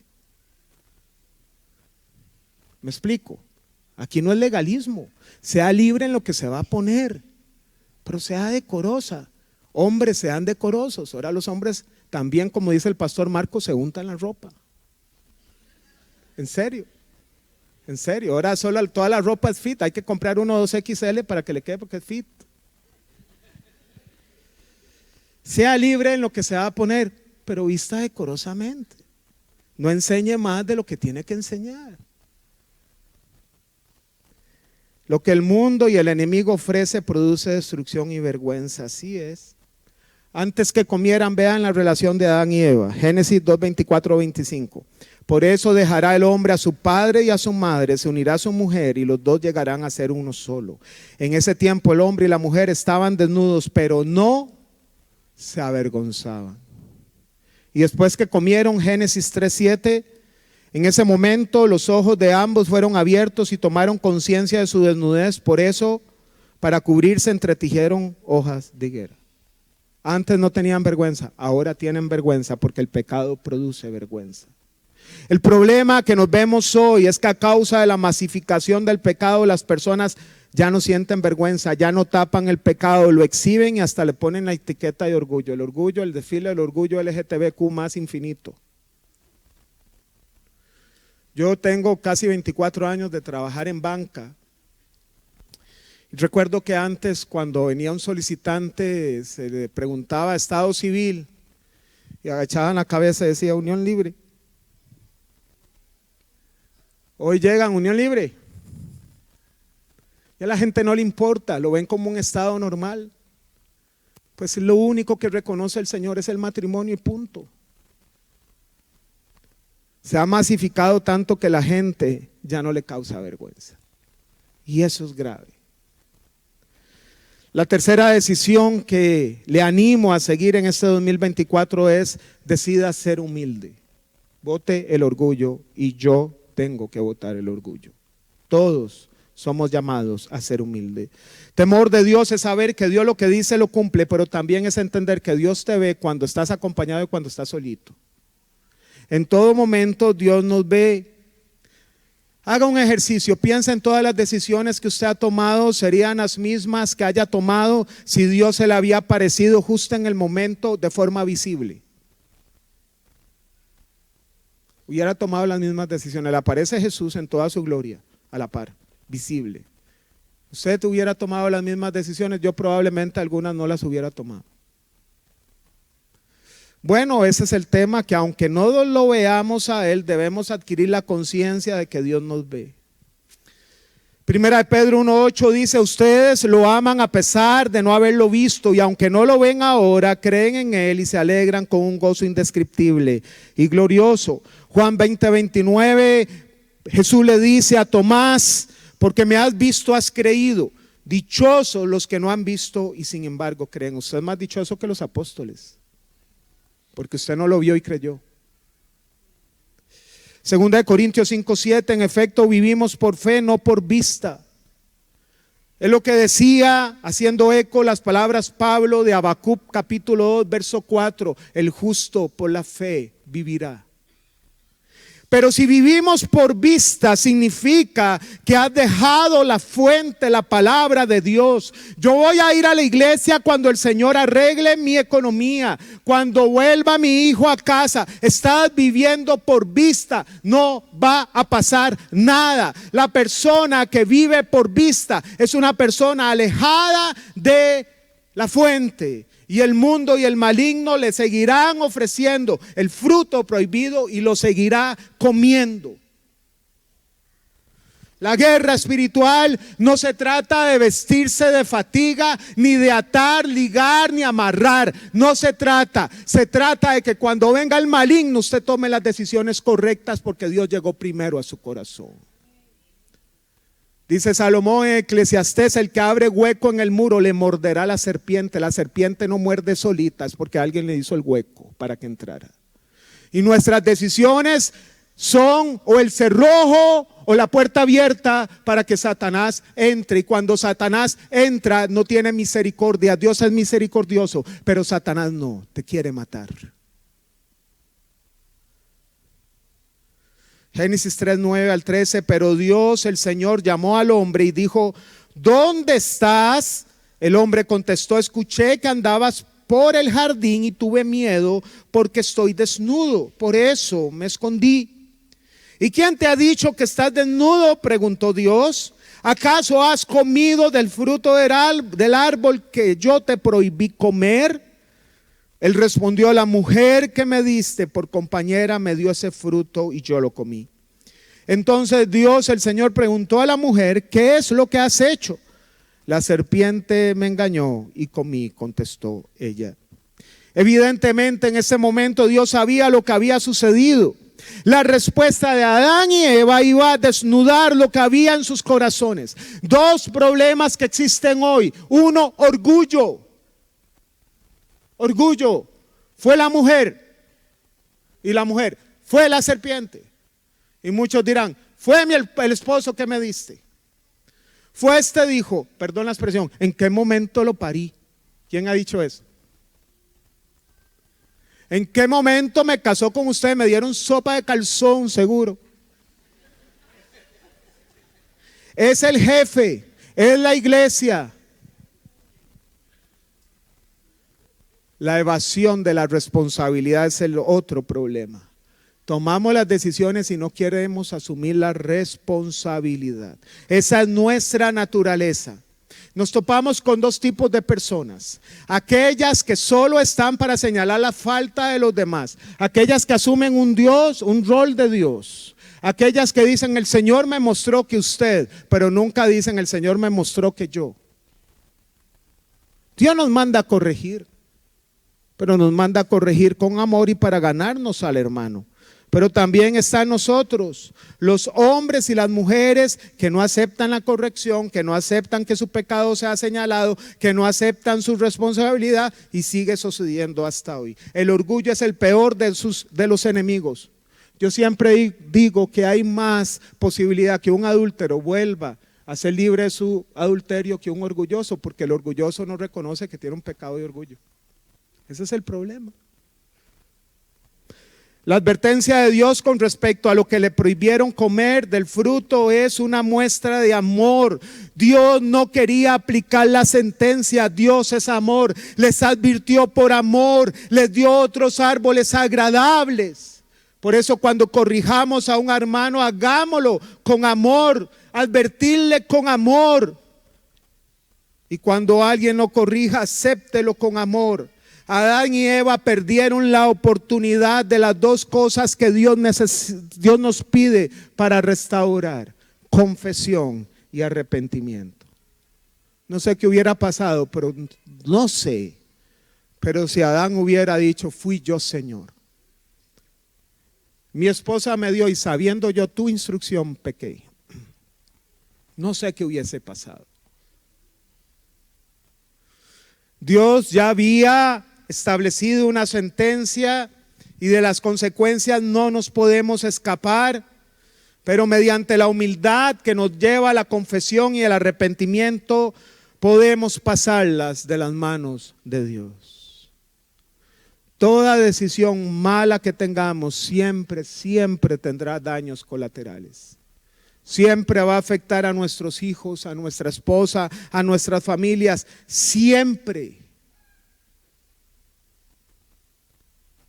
¿Me explico? Aquí no es legalismo. Sea libre en lo que se va a poner, pero sea decorosa. Hombres, sean decorosos. Ahora los hombres también, como dice el pastor Marcos, se untan la ropa. En serio. Ahora toda la ropa es fit. Hay que comprar uno 2XL para que le quede, porque es fit. Sea libre en lo que se va a poner, pero vista decorosamente. No enseñe más de lo que tiene que enseñar. Lo que el mundo y el enemigo ofrece produce destrucción y vergüenza. Así es. Antes que comieran, vean la relación de Adán y Eva. Génesis 2:24-25. Por eso dejará el hombre a su padre y a su madre, se unirá a su mujer y los dos llegarán a ser uno solo. En ese tiempo el hombre y la mujer estaban desnudos, pero no se avergonzaban. Y después que comieron, Génesis 3:7, en ese momento los ojos de ambos fueron abiertos y tomaron conciencia de su desnudez. Por eso, para cubrirse, entretejieron hojas de higuera. Antes no tenían vergüenza, ahora tienen vergüenza porque el pecado produce vergüenza. El problema que nos vemos hoy es que a causa de la masificación del pecado, las personas ya no sienten vergüenza, ya no tapan el pecado, lo exhiben y hasta le ponen la etiqueta de orgullo. El orgullo, el desfile del orgullo LGTBQ más infinito. Yo tengo casi 24 años de trabajar en banca. Y recuerdo que antes, cuando venía un solicitante, se le preguntaba estado civil y agachaban la cabeza y decía Unión Libre. Hoy llegan Unión Libre. Y a la gente no le importa, lo ven como un estado normal. Pues lo único que reconoce el Señor es el matrimonio y punto. Se ha masificado tanto que la gente ya no le causa vergüenza. Y eso es grave. La tercera decisión que le animo a seguir en este 2024 es: decida ser humilde. Vote el orgullo y yo tengo que votar el orgullo. Todos somos llamados a ser humildes. Temor de Dios es saber que Dios lo que dice lo cumple, pero también es entender que Dios te ve cuando estás acompañado y cuando estás solito. En todo momento Dios nos ve. Haga un ejercicio, piensa en todas las decisiones que usted ha tomado, serían las mismas que haya tomado si Dios se le había aparecido justo en el momento de forma visible. Hubiera tomado las mismas decisiones. Le aparece Jesús en toda su gloria, a la par, visible. Usted hubiera tomado las mismas decisiones, yo probablemente algunas no las hubiera tomado. Bueno, ese es el tema, que aunque no lo veamos a Él, debemos adquirir la conciencia de que Dios nos ve. Primera de Pedro 1:8 dice: ustedes lo aman a pesar de no haberlo visto, y aunque no lo ven ahora, creen en Él y se alegran con un gozo indescriptible y glorioso. Juan 20:29, Jesús le dice a Tomás: porque me has visto, has creído. Dichosos los que no han visto y sin embargo creen. Usted es más dichoso que los apóstoles, porque usted no lo vio y creyó. Segunda de Corintios 5:7, en efecto vivimos por fe, no por vista. Es lo que decía, haciendo eco las palabras Pablo de Habacuc capítulo 2 verso 4, el justo por la fe vivirá. Pero si vivimos por vista, significa que has dejado la fuente, la palabra de Dios. Yo voy a ir a la iglesia cuando el Señor arregle mi economía, cuando vuelva mi hijo a casa. Estás viviendo por vista, no va a pasar nada. La persona que vive por vista es una persona alejada de la fuente. Y el mundo y el maligno le seguirán ofreciendo el fruto prohibido y lo seguirá comiendo. La guerra espiritual no se trata de vestirse de fatiga, ni de atar, ligar, ni amarrar. No se trata de que cuando venga el maligno usted tome las decisiones correctas, porque Dios llegó primero a su corazón. Dice Salomón en Eclesiastés: el que abre hueco en el muro le morderá la serpiente. La serpiente no muerde solita, es porque alguien le hizo el hueco para que entrara. Y nuestras decisiones son o el cerrojo o la puerta abierta para que Satanás entre. Y cuando Satanás entra, no tiene misericordia. Dios es misericordioso, pero Satanás no, te quiere matar. Génesis 3:9 al 13, pero Dios el Señor llamó al hombre y dijo: ¿dónde estás? El hombre contestó: escuché que andabas por el jardín y tuve miedo porque estoy desnudo, por eso me escondí. ¿Y quién te ha dicho que estás desnudo?, preguntó Dios. ¿Acaso has comido del fruto del árbol que yo te prohibí comer? Él respondió: la mujer que me diste por compañera me dio ese fruto y yo lo comí. Entonces Dios el Señor preguntó a la mujer: ¿qué es lo que has hecho? La serpiente me engañó y comí, contestó ella. Evidentemente en ese momento Dios sabía lo que había sucedido. La respuesta de Adán y Eva iba a desnudar lo que había en sus corazones. Dos problemas que existen hoy. Uno, orgullo. Orgullo. Fue la mujer. Y la mujer fue la serpiente. Y muchos dirán: fue el esposo que me diste. Fue dijo, perdón la expresión, ¿en qué momento lo parí? ¿Quién ha dicho eso? ¿En qué momento me casó con usted? Me dieron sopa de calzón, seguro. Es el jefe, es la iglesia. La evasión de la responsabilidad es el otro problema. Tomamos las decisiones y no queremos asumir la responsabilidad. Esa es nuestra naturaleza. Nos topamos con dos tipos de personas: aquellas que solo están para señalar la falta de los demás, aquellas que asumen un rol de Dios, aquellas que dicen el Señor me mostró que usted, pero nunca dicen el Señor me mostró que yo. Dios nos manda a corregir, pero nos manda a corregir con amor y para ganarnos al hermano. Pero también están nosotros, los hombres y las mujeres que no aceptan la corrección, que no aceptan que su pecado sea señalado, que no aceptan su responsabilidad, y sigue sucediendo hasta hoy. El orgullo es el peor de los enemigos. Yo siempre digo que hay más posibilidad que un adúltero vuelva a ser libre de su adulterio que un orgulloso, porque el orgulloso no reconoce que tiene un pecado de orgullo. Ese es el problema. La advertencia de Dios con respecto a lo que le prohibieron comer del fruto es una muestra de amor. Dios no quería aplicar la sentencia, Dios es amor. Les advirtió por amor, les dio otros árboles agradables. Por eso cuando corrijamos a un hermano, hagámoslo con amor, advertirle con amor. Y cuando alguien lo corrija, acéptelo con amor. Adán y Eva perdieron la oportunidad de las dos cosas que Dios nos pide para restaurar: confesión y arrepentimiento. No sé qué hubiera pasado, pero no sé. Pero si Adán hubiera dicho, fui yo, Señor. Mi esposa me dio y sabiendo yo tu instrucción pequé. No sé qué hubiese pasado. Dios ya había establecido una sentencia y de las consecuencias no nos podemos escapar, pero mediante la humildad que nos lleva a la confesión y el arrepentimiento podemos pasarlas de las manos de Dios. Toda decisión mala que tengamos siempre tendrá daños colaterales. Siempre va a afectar a nuestros hijos, a nuestra esposa, a nuestras familias, siempre.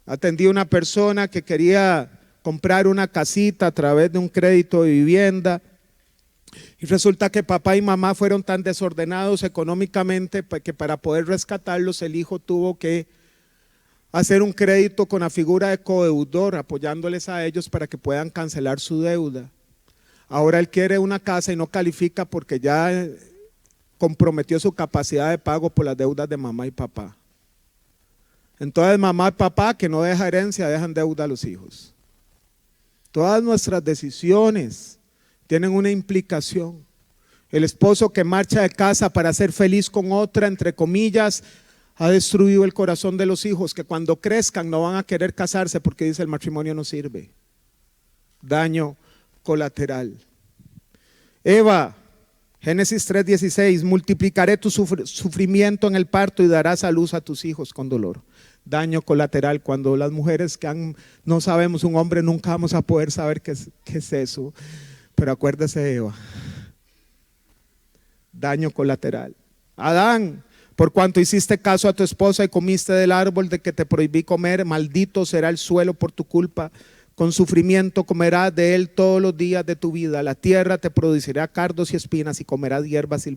Atendí a una persona que quería comprar una casita a través de un crédito de vivienda y resulta que papá y mamá fueron tan desordenados económicamente que para poder rescatarlos el hijo tuvo que hacer un crédito con la figura de codeudor, apoyándoles a ellos para que puedan cancelar su deuda. Ahora él quiere una casa y no califica porque ya comprometió su capacidad de pago por las deudas de mamá y papá. Entonces mamá y papá, que no deja herencia, dejan deuda a los hijos. Todas nuestras decisiones tienen una implicación. El esposo que marcha de casa para ser feliz con otra, entre comillas, ha destruido el corazón de los hijos, que cuando crezcan no van a querer casarse porque dice el matrimonio no sirve. Daño colateral. Eva, Génesis 3:16, multiplicaré tu sufrimiento en el parto y darás a luz a tus hijos con dolor. Daño colateral, cuando las mujeres no sabemos, un hombre nunca vamos a poder saber qué es eso, pero acuérdese de Eva. Daño colateral. Adán, por cuanto hiciste caso a tu esposa y comiste del árbol de que te prohibí comer, maldito será el suelo por tu culpa. Con sufrimiento comerás de él todos los días de tu vida. La tierra te producirá cardos y espinas y comerás hierbas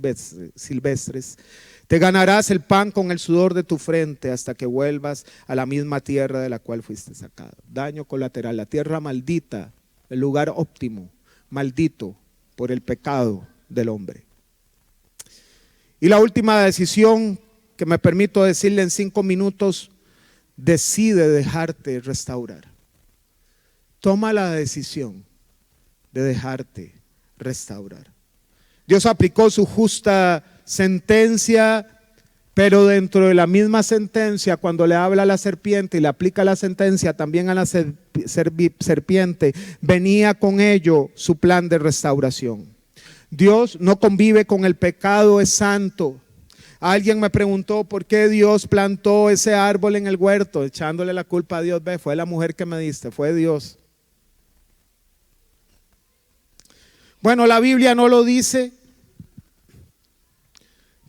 silvestres. Te ganarás el pan con el sudor de tu frente hasta que vuelvas a la misma tierra de la cual fuiste sacado. Daño colateral, la tierra maldita, el lugar óptimo, maldito por el pecado del hombre. Y la última decisión que me permito decirle en 5 minutos: decide dejarte restaurar. Toma la decisión de dejarte restaurar. Dios aplicó su justa sentencia, pero dentro de la misma sentencia, cuando le habla a la serpiente y le aplica la sentencia también a la serpiente, venía con ello su plan de restauración. Dios no convive con el pecado, es santo. Alguien me preguntó por qué Dios plantó ese árbol en el huerto, echándole la culpa a Dios. Ve, fue la mujer que me diste, fue Dios. Bueno, la Biblia no lo dice,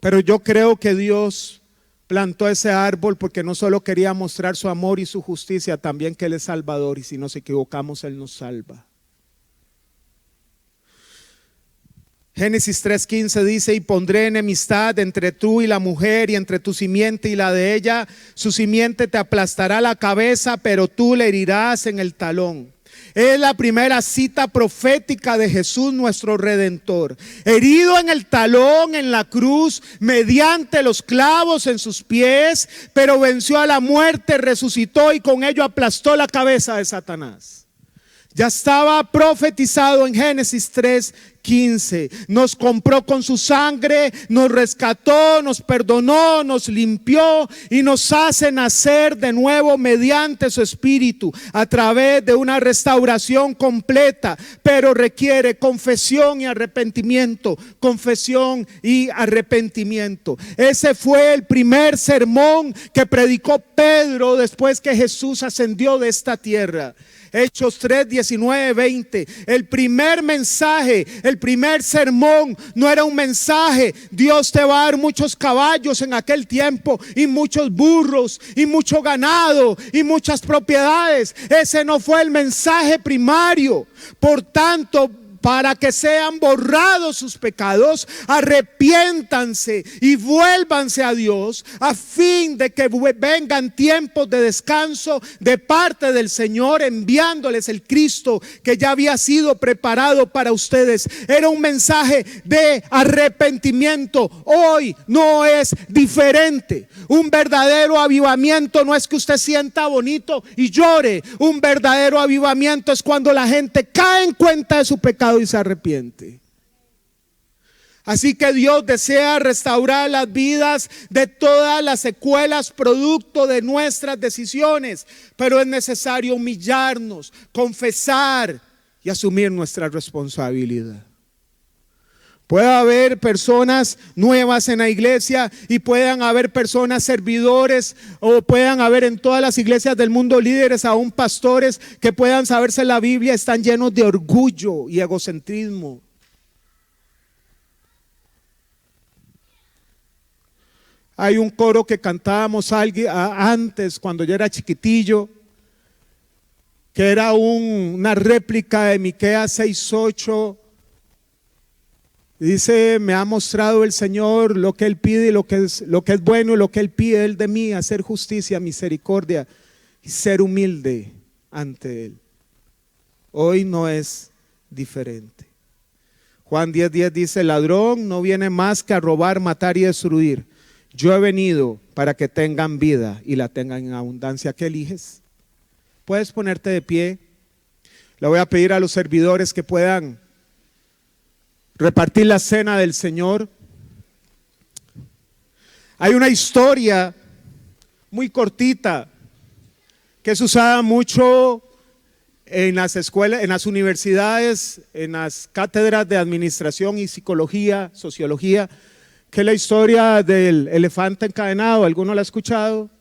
pero yo creo que Dios plantó ese árbol porque no solo quería mostrar su amor y su justicia, también que Él es Salvador, y si nos equivocamos Él nos salva. Génesis 3:15 dice: y pondré enemistad entre tú y la mujer, y entre tu simiente y la de ella. Su simiente te aplastará la cabeza, pero tú le herirás en el talón. Es la primera cita profética de Jesús, nuestro Redentor, herido en el talón en la cruz, mediante los clavos en sus pies, pero venció a la muerte, resucitó y con ello aplastó la cabeza de Satanás. Ya estaba profetizado en Génesis 3:15. Nos compró con su sangre, nos rescató, nos perdonó, nos limpió y nos hace nacer de nuevo mediante su Espíritu, a través de una restauración completa, pero requiere confesión y arrepentimiento. Confesión y arrepentimiento. Ese fue el primer sermón que predicó Pedro después que Jesús ascendió de esta tierra. Hechos 3, 19, 20. El primer mensaje, el primer sermón no era un mensaje: Dios te va a dar muchos caballos en aquel tiempo, y muchos burros, y mucho ganado, y muchas propiedades. Ese no fue el mensaje primario. Por tanto, para que sean borrados sus pecados, arrepiéntanse y vuélvanse a Dios, a fin de que vengan tiempos de descanso de parte del Señor, enviándoles el Cristo que ya había sido preparado para ustedes. Era un mensaje de arrepentimiento. Hoy no es diferente. Un verdadero avivamiento no es que usted sienta bonito y llore. Un verdadero avivamiento es cuando la gente cae en cuenta de su pecado y se arrepiente. Así que Dios desea restaurar las vidas de todas las secuelas producto de nuestras decisiones, pero es necesario humillarnos, confesar y asumir nuestra responsabilidad. Puede haber personas nuevas en la iglesia y puedan haber personas servidores, o puedan haber en todas las iglesias del mundo líderes, aún pastores que puedan saberse la Biblia, están llenos de orgullo y egocentrismo. Hay un coro que cantábamos antes, cuando yo era chiquitillo, que era una réplica de Miqueas 6:8. Dice: me ha mostrado el Señor lo que Él pide y lo que es bueno, y lo que Él pide Él de mí: hacer justicia, misericordia y ser humilde ante Él. Hoy no es diferente. Juan 10:10 dice: el ladrón no viene más que a robar, matar y destruir. Yo he venido para que tengan vida y la tengan en abundancia. ¿Qué eliges? Puedes ponerte de pie. Le voy a pedir a los servidores que puedan repartir la cena del Señor. Hay una historia muy cortita que es usada mucho en las escuelas, en las universidades, en las cátedras de administración y psicología, sociología, que es la historia del elefante encadenado. ¿Alguno la ha escuchado?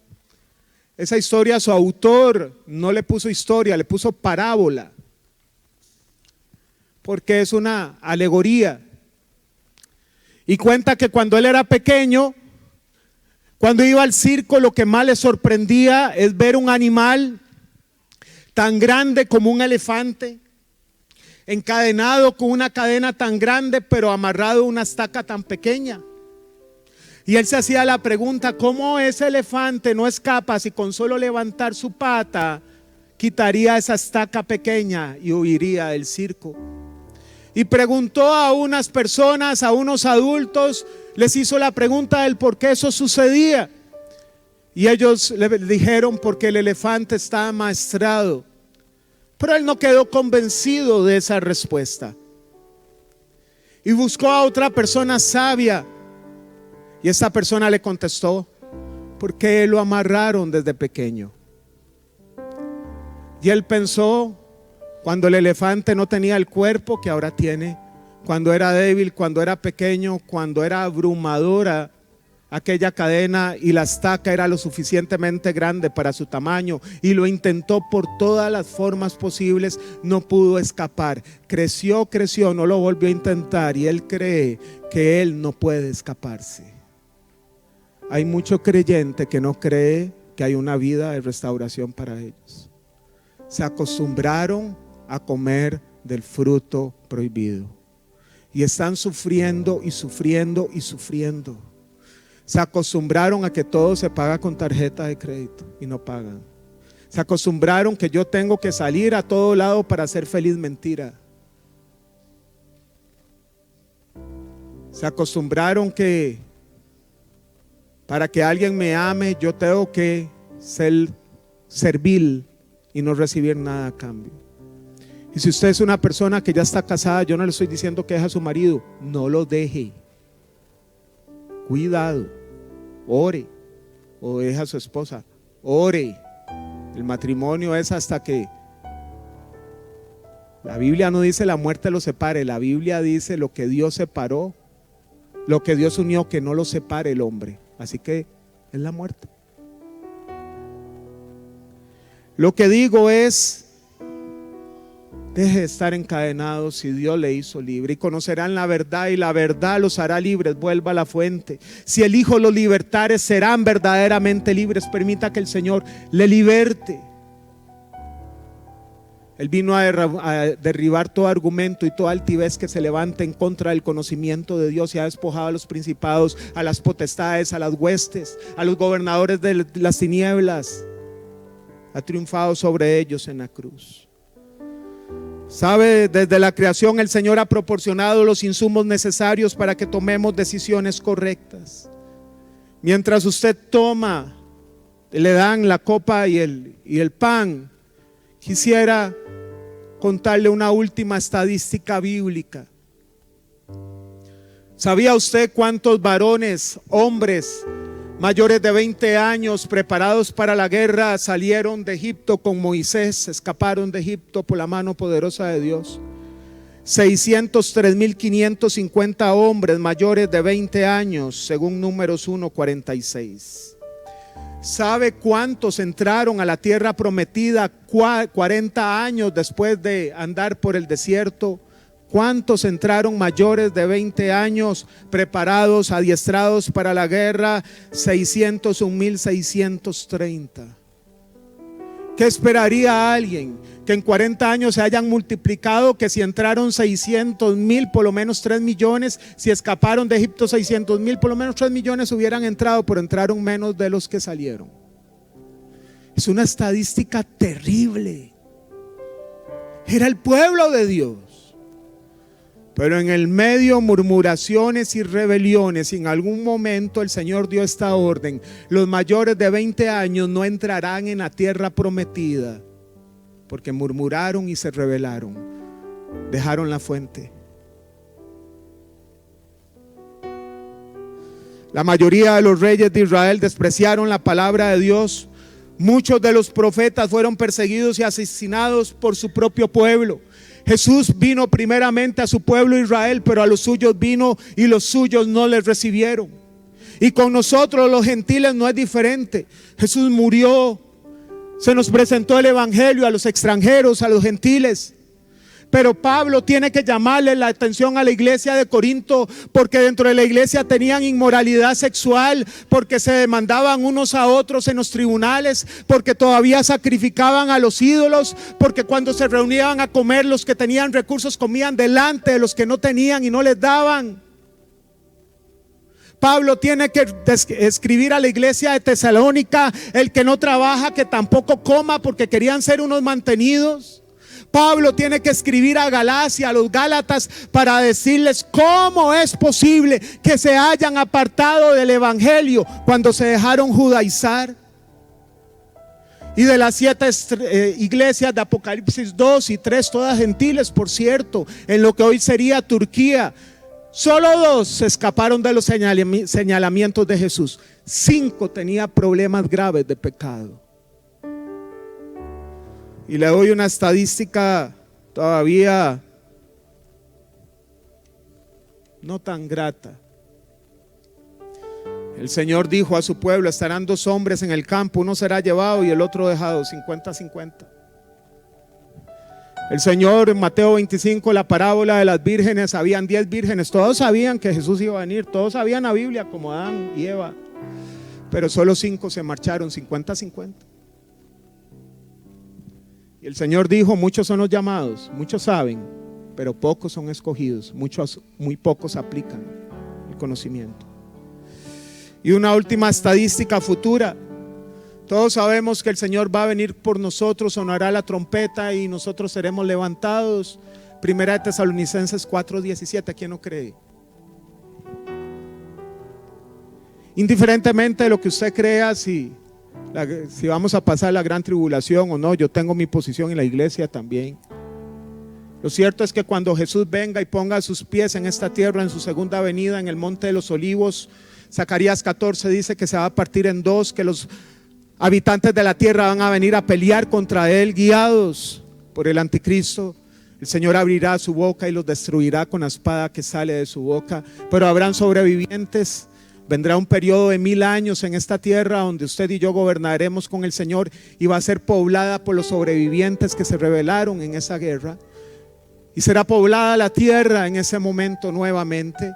Esa historia, su autor no le puso historia, le puso parábola, porque es una alegoría. Y cuenta que cuando él era pequeño, cuando iba al circo, lo que más le sorprendía es ver un animal tan grande como un elefante, encadenado con una cadena tan grande, pero amarrado a una estaca tan pequeña. Y él se hacía la pregunta: ¿cómo ese elefante no escapa si con solo levantar su pata quitaría esa estaca pequeña y huiría del circo? Y preguntó a unas personas, a unos adultos, les hizo la pregunta del por qué eso sucedía. Y ellos le dijeron: porque el elefante está amaestrado. Pero él no quedó convencido de esa respuesta. Y buscó a otra persona sabia. Y esa persona le contestó: porque lo amarraron desde pequeño. Y él pensó: cuando el elefante no tenía el cuerpo que ahora tiene, cuando era débil, cuando era pequeño, cuando era abrumadora aquella cadena y la estaca era lo suficientemente grande para su tamaño, y lo intentó por todas las formas posibles, no pudo escapar. Creció, no lo volvió a intentar, y él cree que él no puede escaparse. hay mucho creyente que no cree que hay una vida de restauración para ellos. Se acostumbraron a comer del fruto prohibido y están sufriendo y sufriendo y sufriendo. Se acostumbraron a que todo se paga con tarjeta de crédito y no pagan. Se acostumbraron que yo tengo que salir a todo lado para ser feliz. Mentira. Se acostumbraron que para que alguien me ame yo tengo que ser servil y no recibir nada a cambio. Y si usted es una persona que ya está casada, yo no le estoy diciendo que deje a su marido, no lo deje. Cuidado, ore, o deje a su esposa, ore. El matrimonio es hasta que la Biblia no dice la muerte los separe, la Biblia dice lo que Dios separó, lo que Dios unió, que no lo separe el hombre. Así que es la muerte. Lo que digo es, deje de estar encadenado si Dios le hizo libre, y conocerán la verdad y la verdad los hará libres. Vuelva a la fuente. Si el Hijo los libertare, serán verdaderamente libres. Permita que el Señor le liberte. Él vino a derribar todo argumento y toda altivez que se levante en contra del conocimiento de Dios, y ha despojado a los principados, a las potestades, a las huestes, a los gobernadores de las tinieblas. Ha triunfado sobre ellos en la cruz. Sabe, desde la creación el Señor ha proporcionado los insumos necesarios para que tomemos decisiones correctas. Mientras usted toma, le dan la copa y el pan, quisiera contarle una última estadística bíblica. ¿Sabía usted cuántos varones, hombres mayores de 20 años preparados para la guerra salieron de Egipto con Moisés, escaparon de Egipto por la mano poderosa de Dios? 603.550 hombres mayores de 20 años, según Números 1:46. ¿Sabe cuántos entraron a la tierra prometida 40 años después de andar por el desierto? ¿Cuántos entraron mayores de 20 años preparados, adiestrados para la guerra? 601.630. ¿Qué esperaría alguien? Que en 40 años se hayan multiplicado, que si entraron 600.000, por lo menos 3 millones, si escaparon de Egipto 600.000, por lo menos 3 millones hubieran entrado, pero entraron menos de los que salieron. Es una estadística terrible. Era el pueblo de Dios. Pero en el medio murmuraciones y rebeliones, y en algún momento el Señor dio esta orden: los mayores de 20 años no entrarán en la tierra prometida, porque murmuraron y se rebelaron, dejaron la fuente. La mayoría de los reyes de Israel despreciaron la palabra de Dios. Muchos de los profetas fueron perseguidos y asesinados por su propio pueblo. Jesús vino primeramente a su pueblo Israel, pero a los suyos vino y los suyos no les recibieron. Y con nosotros los gentiles no es diferente. Jesús murió, se nos presentó el evangelio a los extranjeros, a los gentiles. Pero Pablo tiene que llamarle la atención a la iglesia de Corinto, porque dentro de la iglesia tenían inmoralidad sexual, porque se demandaban unos a otros en los tribunales, porque todavía sacrificaban a los ídolos, porque cuando se reunían a comer, los que tenían recursos comían delante de los que no tenían y no les daban. Pablo tiene que escribir a la iglesia de Tesalónica: el que no trabaja, que tampoco coma, porque querían ser unos mantenidos. Pablo tiene que escribir a Galacia, a los Gálatas, para decirles cómo es posible que se hayan apartado del evangelio cuando se dejaron judaizar. Y de las 7 iglesias de Apocalipsis 2 y 3, todas gentiles, por cierto, en lo que hoy sería Turquía, solo 2 se escaparon de los señalamientos de Jesús. 5 tenían problemas graves de pecado. Y le doy una estadística todavía no tan grata. El Señor dijo a su pueblo: estarán 2 hombres en el campo, uno será llevado y el otro dejado, 50-50. El Señor en Mateo 25, la parábola de las vírgenes, habían 10 vírgenes, todos sabían que Jesús iba a venir, todos sabían la Biblia como Adán y Eva. pero solo 5 se marcharon, 50-50. Y el Señor dijo: muchos son los llamados, muchos saben, pero pocos son escogidos, muy pocos aplican el conocimiento. Y una última estadística futura: todos sabemos que el Señor va a venir por nosotros, sonará la trompeta y nosotros seremos levantados. Primera de Tesalonicenses 4:17, ¿quién no cree? Indiferentemente de lo que usted crea, si vamos a pasar la gran tribulación o no, yo tengo mi posición en la iglesia también. Lo cierto es que cuando Jesús venga y ponga sus pies en esta tierra, en su segunda venida, en el Monte de los Olivos, Zacarías 14 dice que se va a partir en dos, que los habitantes de la tierra van a venir a pelear contra él, guiados por el anticristo. El Señor abrirá su boca y los destruirá con la espada que sale de su boca, pero habrán sobrevivientes. Vendrá un periodo de 1000 años en esta tierra donde usted y yo gobernaremos con el Señor, y va a ser poblada por los sobrevivientes que se rebelaron en esa guerra, y será poblada la tierra en ese momento nuevamente.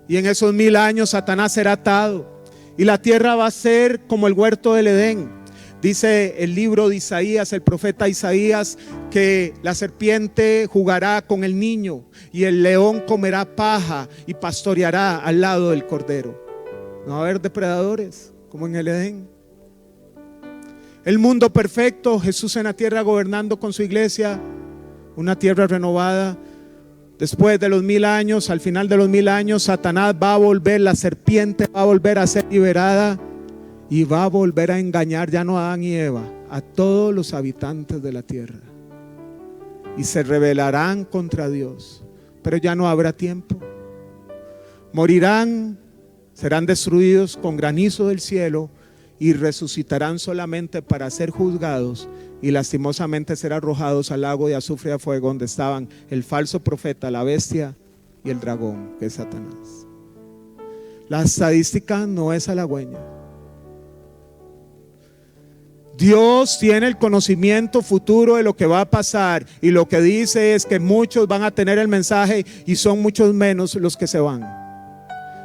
Y en esos 1000 años Satanás será atado y la tierra va a ser como el huerto del Edén. Dice el libro de Isaías, el profeta Isaías, que la serpiente jugará con el niño y el león comerá paja y pastoreará al lado del cordero. No va a haber depredadores como en el Edén. El mundo perfecto, Jesús en la tierra gobernando con su iglesia, una tierra renovada. Después de los 1000 años, al final de los 1000 años, Satanás va a volver, la serpiente va a volver a ser liberada y va a volver a engañar, ya no a Adán y Eva, a todos los habitantes de la tierra, y se rebelarán contra Dios, pero ya no habrá tiempo. Morirán, serán destruidos con granizo del cielo y resucitarán solamente para ser juzgados y lastimosamente ser arrojados al lago de azufre y de fuego, donde estaban el falso profeta, la bestia y el dragón, que es Satanás. La estadística no es halagüeña. Dios tiene el conocimiento futuro de lo que va a pasar, y lo que dice es que muchos van a tener el mensaje y son muchos menos los que se van.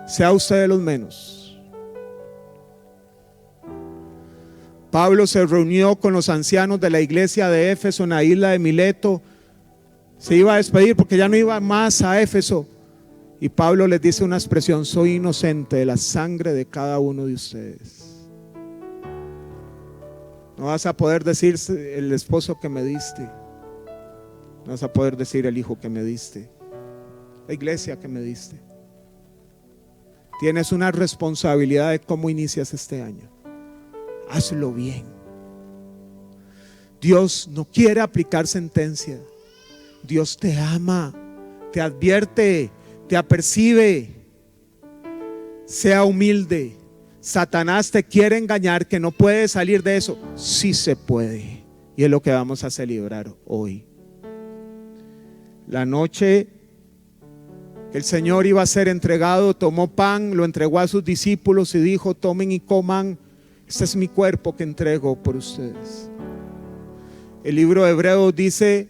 Sea usted de los menos. Pablo se reunió con los ancianos de la iglesia de Éfeso en la isla de Mileto. Se iba a despedir porque ya no iba más a Éfeso. Y Pablo les dice una expresión: soy inocente de la sangre de cada uno de ustedes. No vas a poder decir el esposo que me diste. No vas a poder decir el hijo que me diste, la iglesia que me diste. Tienes una responsabilidad de cómo inicias este año. Hazlo bien. Dios no quiere aplicar sentencia. Dios te ama, te advierte, te apercibe. Sea humilde. Satanás te quiere engañar que no puedes salir de eso. Sí se puede, y es lo que vamos a celebrar hoy. La noche que el Señor iba a ser entregado, tomó pan, lo entregó a sus discípulos y dijo: tomen y coman, este es mi cuerpo que entrego por ustedes. El libro de Hebreos dice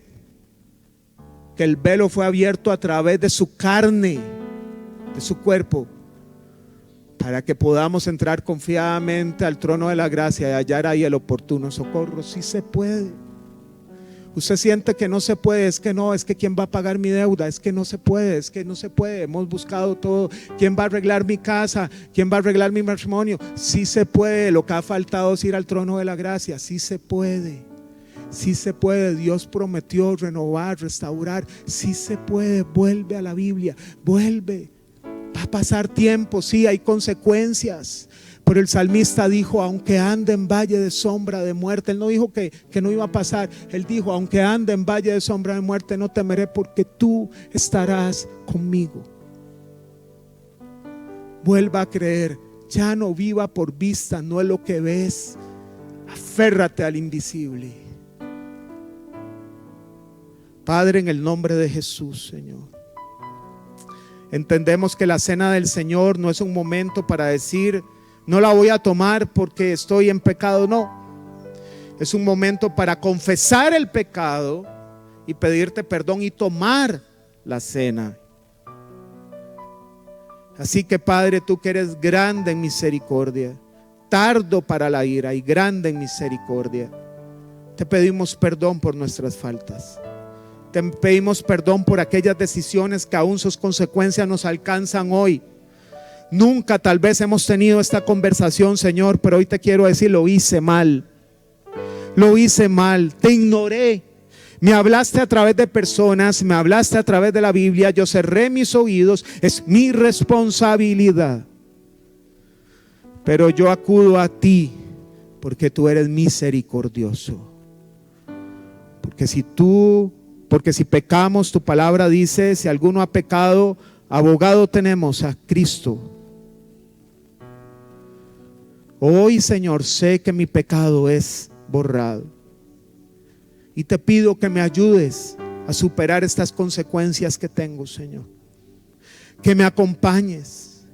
que el velo fue abierto a través de su carne, de su cuerpo, para que podamos entrar confiadamente al trono de la gracia y hallar ahí el oportuno socorro. Sí se puede. Usted siente que no se puede, es que no, es que ¿quién va a pagar mi deuda? Es que no se puede, es que no se puede. Hemos buscado todo. ¿Quién va a arreglar mi casa? ¿Quién va a arreglar mi matrimonio? Sí se puede. Lo que ha faltado es ir al trono de la gracia. Sí se puede. Sí se puede. Dios prometió renovar, restaurar. Sí se puede. Vuelve a la Biblia. Vuelve. Va a pasar tiempo, sí, hay consecuencias. Pero el salmista dijo: aunque ande en valle de sombra de muerte. Él no dijo que no iba a pasar. Él dijo: aunque ande en valle de sombra de muerte, no temeré, porque tú estarás conmigo. Vuelva a creer. Ya no viva por vista, no es lo que ves. Aférrate al invisible. Padre, en el nombre de Jesús, Señor, entendemos que la cena del Señor no es un momento para decir: no la voy a tomar porque estoy en pecado. No, es un momento para confesar el pecado y pedirte perdón y tomar la cena. Así que Padre, tú que eres grande en misericordia, tardo para la ira y grande en misericordia, te pedimos perdón por nuestras faltas. Te pedimos perdón por aquellas decisiones que aún sus consecuencias nos alcanzan hoy. Nunca tal vez hemos tenido esta conversación, Señor, pero hoy te quiero decir, lo hice mal. Lo hice mal, te ignoré. Me hablaste a través de personas, me hablaste a través de la Biblia, yo cerré mis oídos, es mi responsabilidad. Pero yo acudo a ti porque tú eres misericordioso. Porque si pecamos, tu palabra dice, si alguno ha pecado, abogado tenemos a Cristo. Hoy, Señor, sé que mi pecado es borrado. Y te pido que me ayudes a superar estas consecuencias que tengo, Señor. Que me acompañes.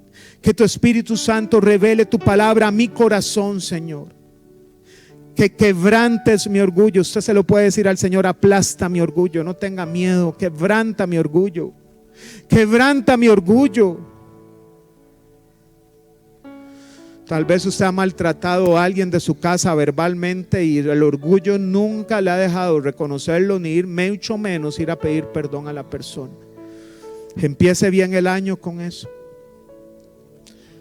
Que tu Espíritu Santo revele tu palabra a mi corazón, Señor. Que quebrantes mi orgullo. Usted se lo puede decir al Señor: aplasta mi orgullo, no tenga miedo, quebranta mi orgullo. Quebranta mi orgullo. Tal vez usted ha maltratado a alguien de su casa verbalmente y el orgullo nunca le ha dejado reconocerlo ni ir, mucho menos ir a pedir perdón a la persona. Empiece bien el año con eso.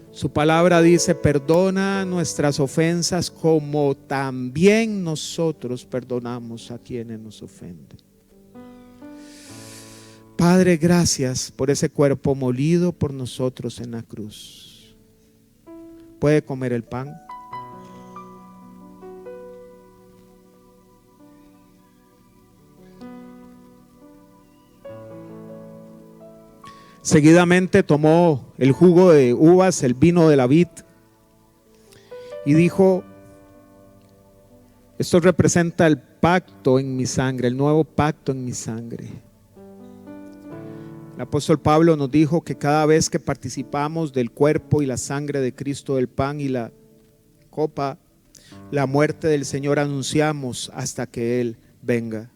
Su palabra dice: perdona nuestras ofensas como también nosotros perdonamos a quienes nos ofenden. Padre, gracias por ese cuerpo molido por nosotros en la cruz. Puede comer el pan. Seguidamente tomó el jugo de uvas, el vino de la vid, y dijo: esto representa el pacto en mi sangre, el nuevo pacto en mi sangre. El apóstol Pablo nos dijo que cada vez que participamos del cuerpo y la sangre de Cristo, del pan y la copa, la muerte del Señor anunciamos hasta que Él venga.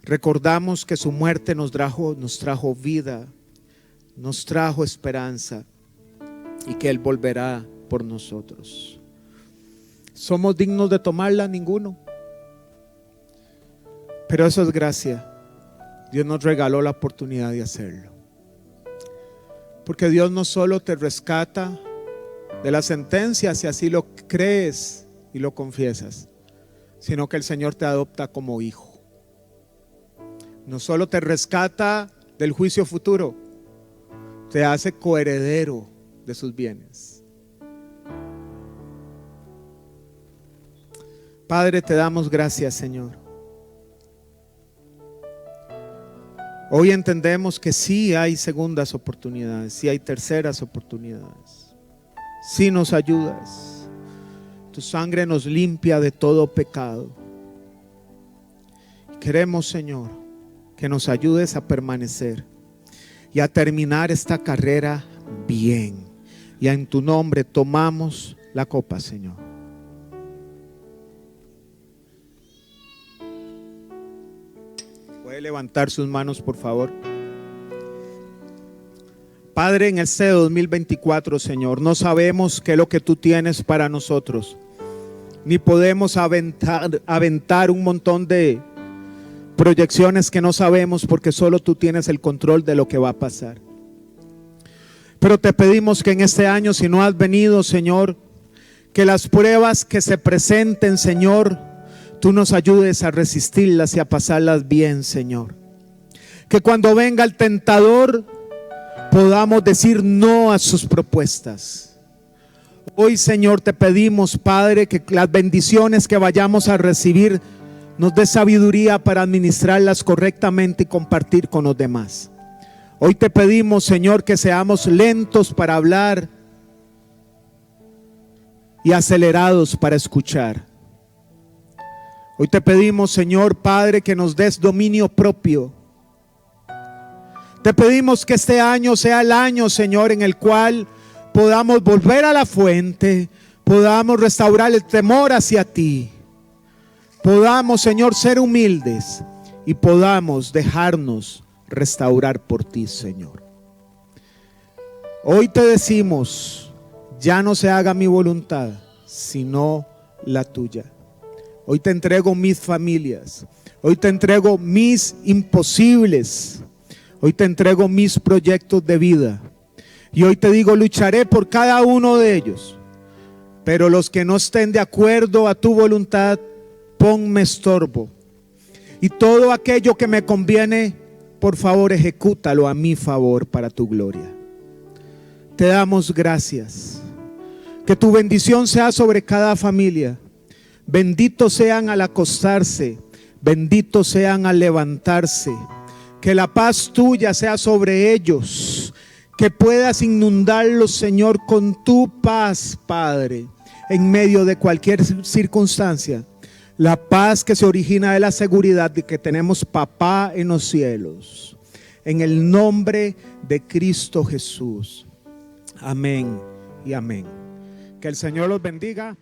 Recordamos que su muerte nos trajo vida, nos trajo esperanza y que Él volverá por nosotros. ¿Somos dignos de tomarla? Ninguno. Pero eso es gracia. Dios nos regaló la oportunidad de hacerlo. Porque Dios no solo te rescata de la sentencia si así lo crees y lo confiesas, sino que el Señor te adopta como hijo. No solo te rescata del juicio futuro, te hace coheredero de sus bienes. Padre, te damos gracias, Señor. Hoy entendemos que sí hay segundas oportunidades, sí hay terceras oportunidades. Sí nos ayudas. Tu sangre nos limpia de todo pecado. Queremos, Señor, que nos ayudes a permanecer y a terminar esta carrera bien. Y en tu nombre tomamos la copa, Señor. Puede levantar sus manos, por favor. Padre, en este 2024, Señor, no sabemos qué es lo que tú tienes para nosotros, ni podemos aventar un montón de proyecciones que no sabemos, porque solo tú tienes el control de lo que va a pasar. Pero te pedimos que en este año, si no has venido, Señor, que las pruebas que se presenten, Señor, tú nos ayudes a resistirlas y a pasarlas bien, Señor. Que cuando venga el tentador podamos decir no a sus propuestas. Hoy, Señor, te pedimos, Padre, que las bendiciones que vayamos a recibir nos dé sabiduría para administrarlas correctamente y compartir con los demás. Hoy te pedimos, Señor, que seamos lentos para hablar y acelerados para escuchar. Hoy te pedimos, Señor Padre, que nos des dominio propio. Te pedimos que este año sea el año, Señor, en el cual podamos volver a la fuente, podamos restaurar el temor hacia ti, podamos, Señor, ser humildes y podamos dejarnos restaurar por ti, Señor. Hoy te decimos, ya no se haga mi voluntad, sino la tuya. Hoy te entrego mis familias. Hoy te entrego mis imposibles. Hoy te entrego mis proyectos de vida. Y hoy te digo, lucharé por cada uno de ellos. Pero los que no estén de acuerdo a tu voluntad, ponme estorbo. Y todo aquello que me conviene, por favor, ejecútalo a mi favor para tu gloria. Te damos gracias. Que tu bendición sea sobre cada familia. Benditos sean al acostarse, benditos sean al levantarse. Que la paz tuya sea sobre ellos. Que puedas inundarlos, Señor, con tu paz, Padre, en medio de cualquier circunstancia. La paz que se origina de la seguridad de que tenemos papá en los cielos. En el nombre de Cristo Jesús. Amén y amén. Que el Señor los bendiga.